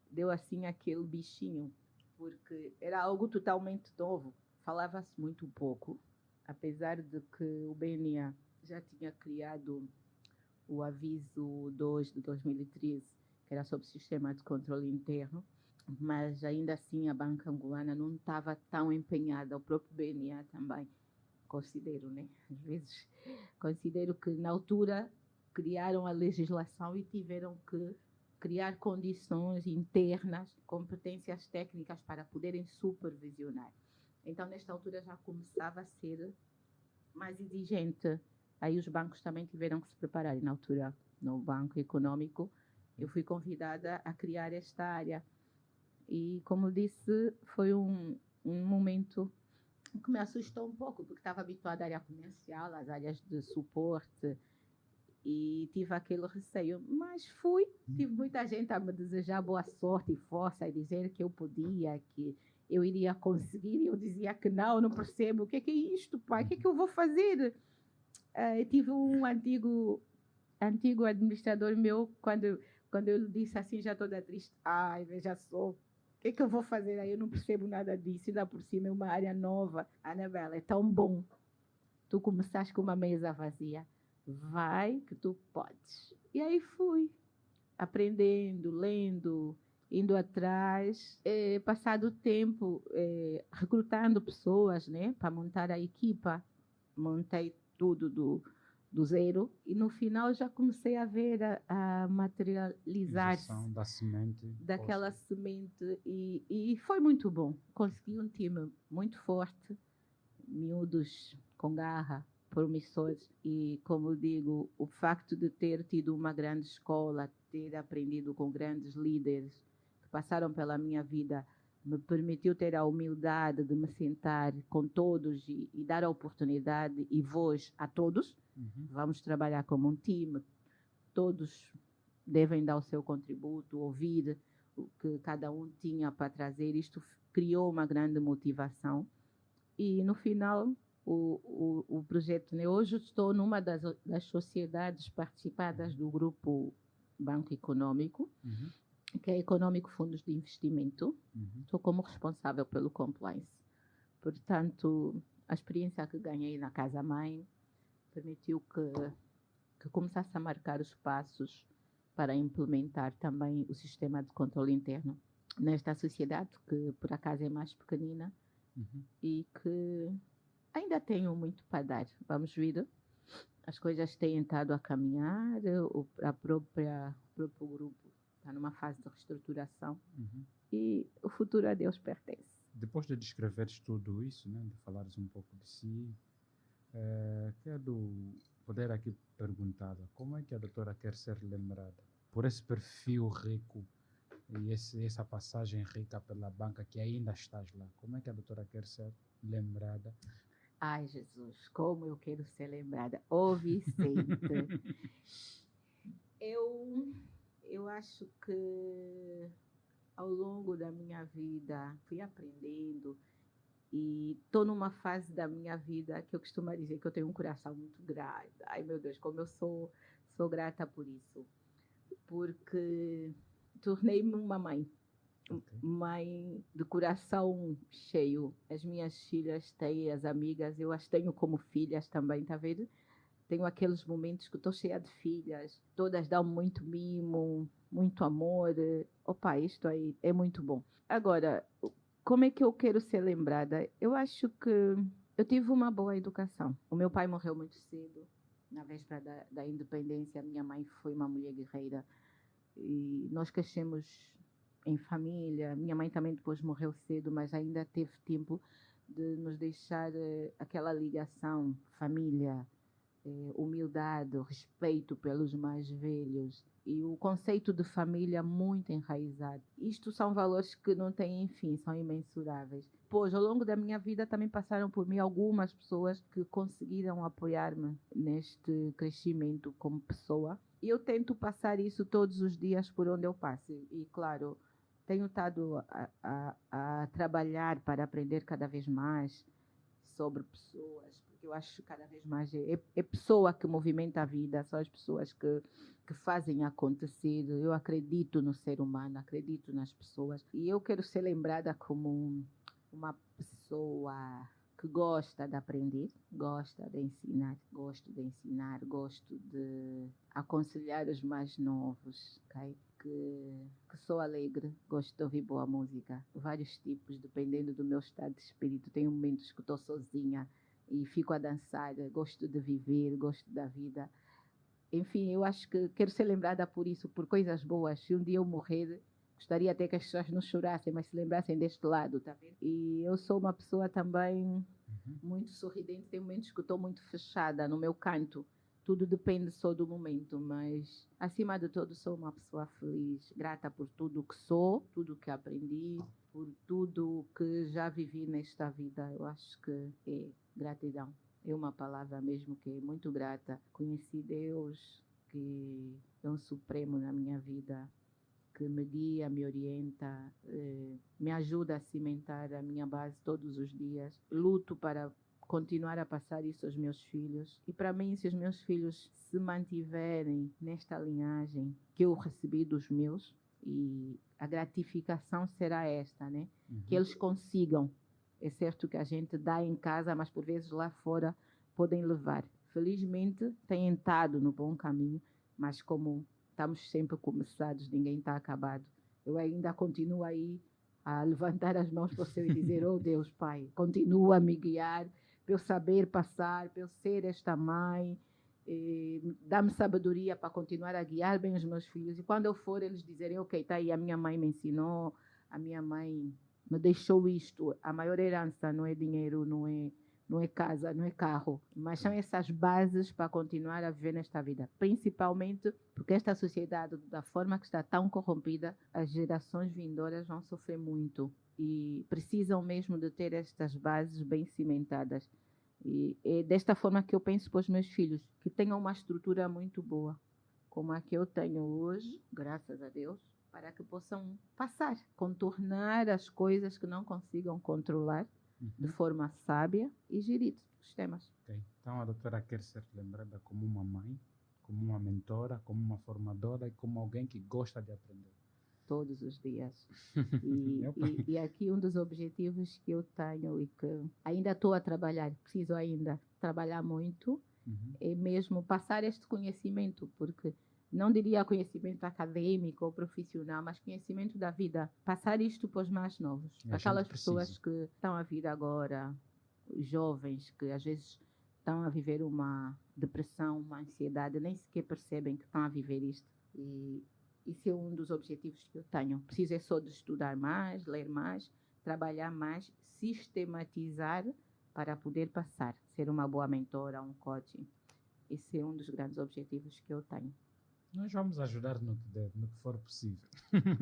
deu assim aquele bichinho, porque era algo totalmente novo, falava-se muito pouco, apesar de que o BNA já tinha criado o aviso 2 de 2013, que era sobre o sistema de controle interno, mas ainda assim a banca angolana não estava tão empenhada, o próprio BNA também, considero, né? Às vezes considero que na altura criaram a legislação e tiveram que criar condições internas, competências técnicas para poderem supervisionar. Então, nesta altura já começava a ser mais exigente. Aí os bancos também tiveram que se preparar. E na altura, no Banco Econômico, eu fui convidada a criar esta área. E, como disse, foi um momento que me assustou um pouco, porque estava habituada à área comercial, às áreas de suporte, e tive aquele receio. Mas tive muita gente a me desejar boa sorte e força, e dizer que eu podia, que eu iria conseguir, e eu dizia que não percebo. O que é isto, pai? O que é que eu vou fazer? Eu tive um antigo administrador meu, quando eu lhe disse assim, já toda triste, veja só, o que é que eu vou fazer aí? Eu não percebo nada disso, ainda por cima é uma área nova. Anabela, é tão bom. Tu começaste com uma mesa vazia. Vai que tu podes. E aí fui, aprendendo, lendo, indo atrás, passado o tempo, recrutando pessoas, né, para montar a equipa. Montei tudo do zero, e no final já comecei a ver a materializar-se da semente, daquela semente, e foi muito bom. Consegui um time muito forte, miúdos com garra, promissores e, como digo, o facto de ter tido uma grande escola, ter aprendido com grandes líderes que passaram pela minha vida, me permitiu ter a humildade de me sentar com todos e dar a oportunidade e voz a todos. Vamos trabalhar como um time, todos devem dar o seu contributo, ouvir o que cada um tinha para trazer. Isto criou uma grande motivação e, no final, o projeto, né? Hoje estou numa das sociedades participadas do grupo Banco Econômico, que é Econômico Fundos de Investimento. Estou como responsável pelo compliance. Portanto, a experiência que ganhei na casa-mãe permitiu que começasse a marcar os passos para implementar também o sistema de controle interno nesta sociedade, que por acaso é mais pequenina e que ainda tenho muito para dar. Vamos ver. As coisas têm estado a caminhar, o próprio grupo está numa fase de reestruturação e o futuro a Deus pertence. Depois de descreveres tudo isso, né, de falares um pouco de si, quero poder aqui perguntar como é que a doutora quer ser lembrada? Por esse perfil rico e essa passagem rica pela banca que ainda estás lá, como é que a doutora quer ser lembrada? Ai, Jesus, como eu quero ser lembrada. Ô, Vicente, eu acho que ao longo da minha vida fui aprendendo e estou numa fase da minha vida que eu costumo dizer que eu tenho um coração muito grande. Ai, meu Deus, como eu sou grata por isso. Porque tornei-me uma mãe. Mãe de coração cheio. As minhas filhas têm, as amigas, eu as tenho como filhas também, tá vendo? Tenho aqueles momentos que estou cheia de filhas, todas dão muito mimo, muito amor. Opa, isto aí é muito bom. Agora, como é que eu quero ser lembrada? Eu acho que eu tive uma boa educação. O meu pai morreu muito cedo, na véspera da independência. A minha mãe foi uma mulher guerreira e nós crescemos em família. Minha mãe também depois morreu cedo, mas ainda teve tempo de nos deixar aquela ligação, família, humildade, respeito pelos mais velhos e o conceito de família muito enraizado. Isto são valores que não têm fim, são imensuráveis. Pois, ao longo da minha vida também passaram por mim algumas pessoas que conseguiram apoiar-me neste crescimento como pessoa. E eu tento passar isso todos os dias por onde eu passo. E, claro, tenho estado a trabalhar para aprender cada vez mais sobre pessoas, porque eu acho que cada vez mais é pessoa que movimenta a vida, são as pessoas que fazem acontecer. Eu acredito no ser humano, acredito nas pessoas. E eu quero ser lembrada como uma pessoa que gosta de aprender, gosta de ensinar, gosto de aconselhar os mais novos, ok? Que sou alegre, gosto de ouvir boa música, vários tipos, dependendo do meu estado de espírito. Tenho momentos que estou sozinha e fico a dançar, gosto de viver, gosto da vida. Enfim, eu acho que quero ser lembrada por isso, por coisas boas. Se um dia eu morrer, gostaria até que as pessoas não chorassem, mas se lembrassem deste lado, tá vendo? E eu sou uma pessoa também muito sorridente. Tem momentos que estou muito fechada no meu canto. Tudo depende só do momento, mas acima de tudo sou uma pessoa feliz, grata por tudo que sou, tudo que aprendi, por tudo que já vivi nesta vida. Eu acho que é gratidão. É uma palavra mesmo que é muito grata. Conheci Deus, que é um supremo na minha vida, que me guia, me orienta, me ajuda a cimentar a minha base todos os dias. Luto para continuar a passar isso aos meus filhos. E para mim, se os meus filhos se mantiverem nesta linhagem que eu recebi dos meus, e a gratificação será esta, né? Que eles consigam. É certo que a gente dá em casa, mas por vezes lá fora podem levar. Felizmente têm estado no bom caminho, mas como estamos sempre começados, ninguém está acabado. Eu ainda continuo aí a levantar as mãos para o céu e dizer: oh Deus, Pai, continua a me guiar, para eu saber passar, para eu ser esta mãe, dá-me sabedoria para continuar a guiar bem os meus filhos. E quando eu for, eles dizerem: ok, está aí, a minha mãe me ensinou, a minha mãe me deixou isto. A maior herança não é dinheiro, não não é casa, não é carro, mas são essas bases para continuar a viver nesta vida. Principalmente porque esta sociedade, da forma que está tão corrompida, as gerações vindouras vão sofrer muito e precisam mesmo de ter estas bases bem cimentadas. E é desta forma que eu penso para os meus filhos, que tenham uma estrutura muito boa, como a que eu tenho hoje, graças a Deus, para que possam passar, contornar as coisas que não consigam controlar de forma sábia e gerir os temas. Ok. Então a doutora quer ser lembrada como uma mãe, como uma mentora, como uma formadora e como alguém que gosta de aprender. Todos os dias. E aqui um dos objetivos que eu tenho e que ainda estou a trabalhar, preciso ainda trabalhar muito, é mesmo passar este conhecimento, porque não diria conhecimento acadêmico ou profissional, mas conhecimento da vida. Passar isto para os mais novos, para aquelas pessoas que estão a vir agora, os jovens que às vezes estão a viver uma depressão, uma ansiedade, nem sequer percebem que estão a viver isto. E isso é um dos objetivos que eu tenho. Preciso é só de estudar mais, ler mais, trabalhar mais, sistematizar para poder passar, ser uma boa mentora, um coaching. Esse é um dos grandes objetivos que eu tenho. Nós vamos ajudar no que for possível.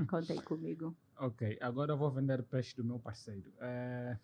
Contem comigo. Ok, agora eu vou vender peixe do meu parceiro.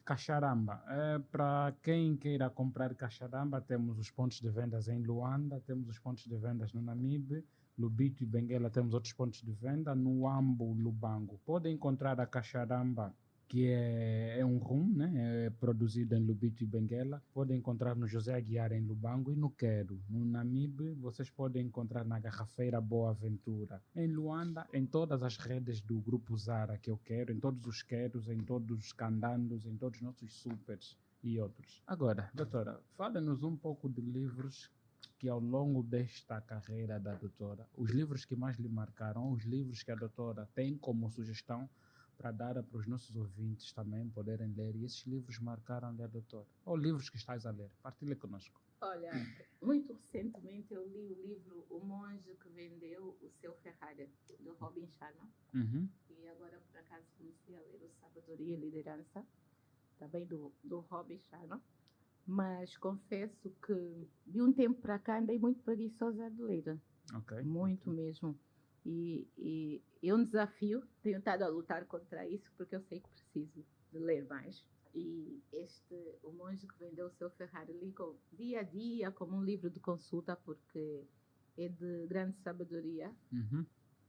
Cacharamba. Para quem queira comprar cacharamba, temos os pontos de vendas em Luanda, temos os pontos de vendas no Namibe, Lubito e Benguela temos outros pontos de venda, no Ambo, Lubango. Podem encontrar a cacharamba, que é um rum, né? É produzido em Lubito e Benguela. Podem encontrar no José Aguiar em Lubango e no Quero. No Namibe, vocês podem encontrar na Garrafeira Boa Ventura. Em Luanda, em todas as redes do Grupo Zara que eu quero, em todos os Queros, em todos os Candandos, em todos os nossos supers e outros. Agora, doutora, fala-nos um pouco de livros que ao longo desta carreira da doutora, os livros que mais lhe marcaram, os livros que a doutora tem como sugestão para dar para os nossos ouvintes também poderem ler, e esses livros marcaram-lhe a doutora, ou livros que estás a ler. Partilha conosco. Olha, muito recentemente eu li o livro O Monge que Vendeu o Seu Ferrari, do Robin Sharma. E agora, por acaso, comecei a ler o Sabedoria e Liderança, também do Robin Sharma. Mas confesso que de um tempo para cá andei muito preguiçosa de ler. Okay. Muito mesmo. E é um desafio, tenho estado a lutar contra isso, porque eu sei que preciso de ler mais. E O Monge que Vendeu o Seu Ferrari, li dia a dia como um livro de consulta, porque é de grande sabedoria.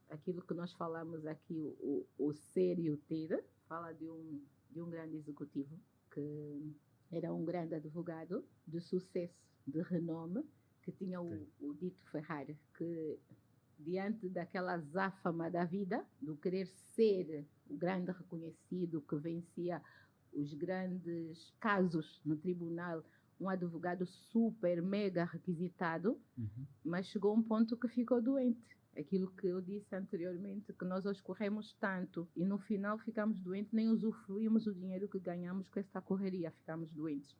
Aquilo que nós falamos aqui, o ser e o ter, fala de um grande executivo que era um grande advogado de sucesso, de renome, que tinha o dito Ferrari, que diante daquela azáfama da vida, do querer ser o grande reconhecido que vencia os grandes casos no tribunal, um advogado super, mega requisitado, mas chegou a um ponto que ficou doente. Aquilo que eu disse anteriormente, que nós hoje corremos tanto e no final ficamos doentes, nem usufruímos o dinheiro que ganhamos com esta correria, ficamos doentes.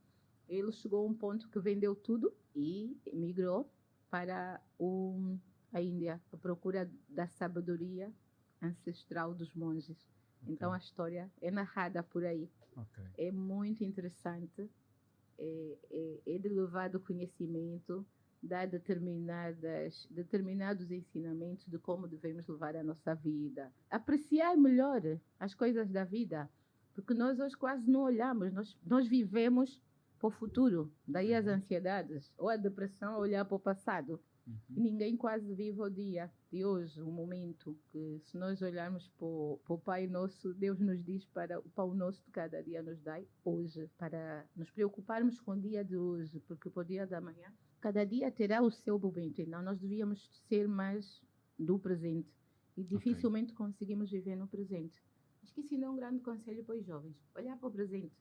Ele chegou a um ponto que vendeu tudo e migrou para a Índia, à procura da sabedoria ancestral dos monges. Então a história é narrada por aí. É muito interessante, é de elevado conhecimento, dá determinados ensinamentos de como devemos levar a nossa vida. Apreciar melhor as coisas da vida, porque nós hoje quase não olhamos, nós vivemos para o futuro, daí as ansiedades, ou a depressão, olhar para o passado. E ninguém quase vive o dia de hoje, o momento que, se nós olharmos para o Pai Nosso, Deus nos diz para o pão nosso de cada dia nos dai hoje, para nos preocuparmos com o dia de hoje, porque para o dia da manhã, cada dia terá o seu momento. Então, nós devíamos ser mais do presente e dificilmente conseguimos viver no presente. Acho que isso ainda é um grande conselho para os jovens, olhar para o presente.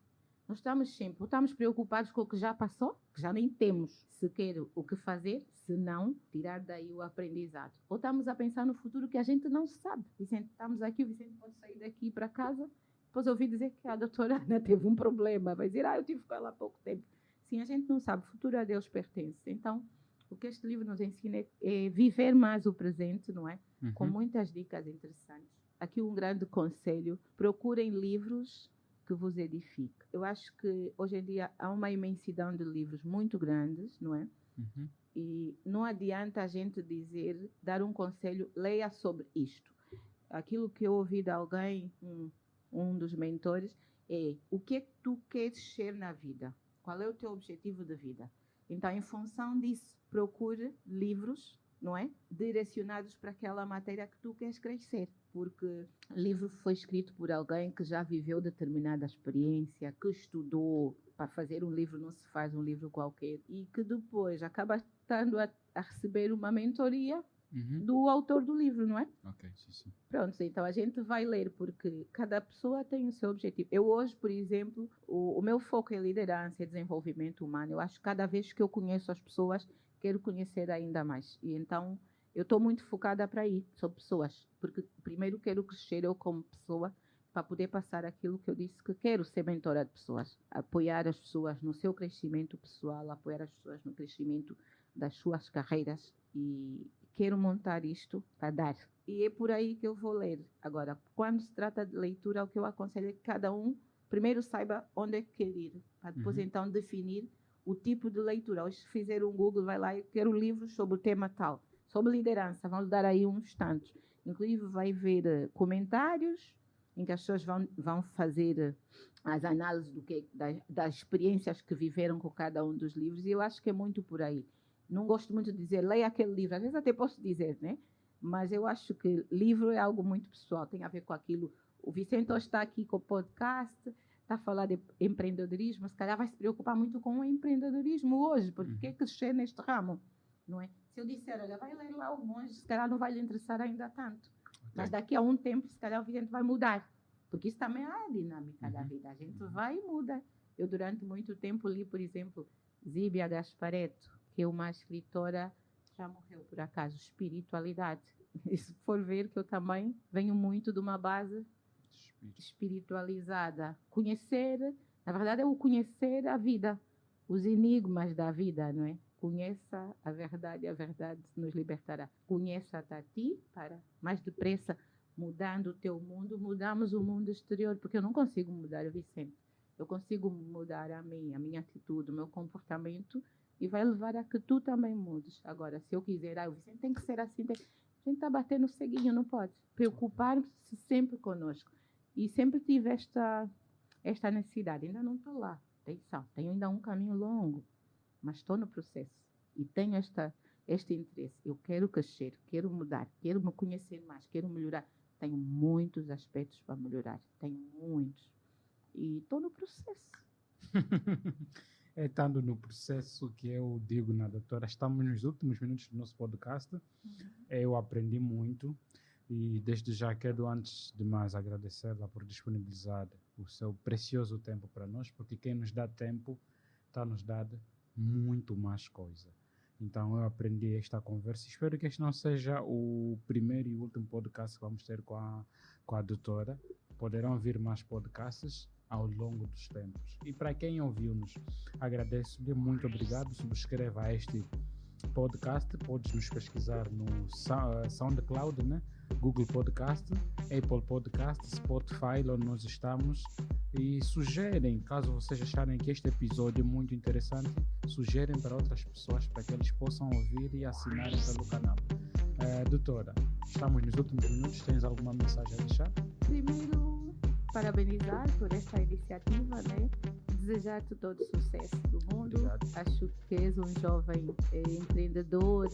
Nós estamos preocupados com o que já passou, que já nem temos sequer o que fazer, se não tirar daí o aprendizado. Ou estamos a pensar no futuro que a gente não sabe. Vicente, estamos aqui, o Vicente pode sair daqui para casa, depois ouvi dizer que a doutora Ana teve um problema, vai dizer, eu tive com ela há pouco tempo. Sim, a gente não sabe, o futuro a Deus pertence. Então, o que este livro nos ensina é viver mais o presente, não é? Com muitas dicas interessantes. Aqui um grande conselho, procurem livros que vos edifique. Eu acho que hoje em dia há uma imensidão de livros muito grandes, não é? Uhum. E não adianta a gente dar um conselho, leia sobre isto. Aquilo que eu ouvi de alguém, um dos mentores, é o que é que tu queres ser na vida? Qual é o teu objetivo de vida? Então, em função disso, procure livros, não é? Direcionados para aquela matéria que tu queres crescer. Porque o livro foi escrito por alguém que já viveu determinada experiência, que estudou. Para fazer um livro não se faz um livro qualquer. E que depois acaba estando a receber uma mentoria do autor do livro, não é? Ok, sim. Pronto, então a gente vai ler porque cada pessoa tem o seu objetivo. Eu hoje, por exemplo, o meu foco é liderança e desenvolvimento humano. Eu acho que cada vez que eu conheço as pessoas, quero conhecer ainda mais. E então eu estou muito focada para ir sobre pessoas, porque primeiro quero crescer eu como pessoa para poder passar aquilo que eu disse que quero ser mentora de pessoas, apoiar as pessoas no seu crescimento pessoal, apoiar as pessoas no crescimento das suas carreiras e quero montar isto para dar. E é por aí que eu vou ler. Agora, quando se trata de leitura, o que eu aconselho é que cada um primeiro saiba onde é que quer ir, para depois então definir o tipo de leitura. Hoje, se fizer um Google, vai lá, eu quero livros sobre o tema tal, sobre liderança, vão lhe dar aí uns tantos. Inclusive, vai ver comentários em que as pessoas vão fazer as análises das experiências que viveram com cada um dos livros, e eu acho que é muito por aí. Não gosto muito de dizer, leia aquele livro, às vezes até posso dizer, né? Mas eu acho que livro é algo muito pessoal, tem a ver com aquilo. O Vicente hoje está aqui com o podcast, está a falar de empreendedorismo, se calhar vai se preocupar muito com o empreendedorismo hoje, porque quer crescer neste ramo, não é? Se eu disser, olha, vai ler lá o Monge, se calhar não vai lhe interessar ainda tanto. Mas daqui a um tempo, se calhar o Vicente vai mudar, porque isso também é a dinâmica da vida, a gente vai e muda. Eu durante muito tempo li, por exemplo, Zíbia Gasparetto, que é uma escritora, já morreu por acaso, espiritualidade. E se for ver que eu também venho muito de uma base espiritualizada. Conhecer, na verdade é o conhecer a vida, os enigmas da vida, não é? Conheça a verdade nos libertará. Conheça-te a ti, para mais depressa, mudando o teu mundo, mudamos o mundo exterior, porque eu não consigo mudar o Vicente. Eu consigo mudar a minha atitude, o meu comportamento, e vai levar a que tu também mudes. Agora, se eu quiser, o Vicente tem que ser assim, a gente está batendo o ceguinho, não pode. Preocupar-se sempre conosco. E sempre tive esta necessidade. Ainda não estou lá. Atenção, tenho ainda um caminho longo, mas estou no processo. E tenho este interesse. Eu quero crescer, quero mudar, quero me conhecer mais, quero melhorar. Tenho muitos aspectos para melhorar. Tenho muitos. E estou no processo. Estando no processo que eu digo na doutora, estamos nos últimos minutos do nosso podcast. Eu aprendi muito e desde já quero, antes de mais, agradecê-la por disponibilizar o seu precioso tempo para nós, porque quem nos dá tempo está nos dando muito mais coisa. Então eu aprendi esta conversa. Espero que este não seja o primeiro e último podcast que vamos ter com a doutora. Poderão vir mais podcasts ao longo dos tempos. E para quem ouviu-nos, agradeço-lhe, muito obrigado. Subscreva este podcast, podes nos pesquisar no SoundCloud, né? Google Podcast, Apple Podcast, Spotify, onde nós estamos, e sugerem, caso vocês acharem que este episódio é muito interessante, sugerem para outras pessoas para que eles possam ouvir e assinarem pelo canal. Doutora, estamos nos últimos minutos, tens alguma mensagem a deixar? Primeiro, parabenizar por esta iniciativa, né? Desejar-te todo o sucesso do mundo. Obrigado. Acho que és um jovem empreendedor,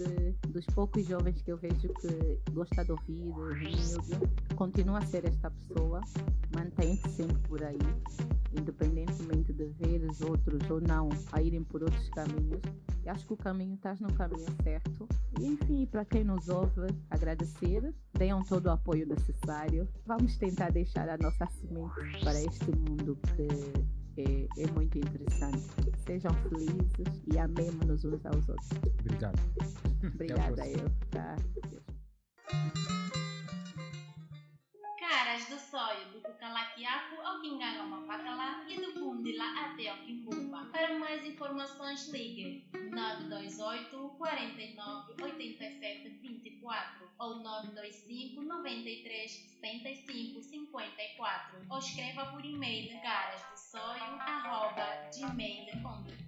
dos poucos jovens que eu vejo que gosta de ouvir, humilde. Continua a ser esta pessoa, mantém-te sempre por aí, independentemente de veres outros ou não a irem por outros caminhos. Eu acho que estás no caminho certo. E enfim, para quem nos ouve, agradecer, deem todo o apoio necessário. Vamos tentar deixar a nossa semente para este mundo que é muito interessante. Sejam felizes e amemos-nos uns aos outros. Obrigado. Obrigada eu. Tá. Caras do sonho, do Cucalaquiaco ao Quinganga Mapacala e do Bundila até ao Quimbumba. Para mais mais informações ligue 928 49 87 24 ou 925 93 75 54 ou escreva por e-mail garasdossoio@gmail.com.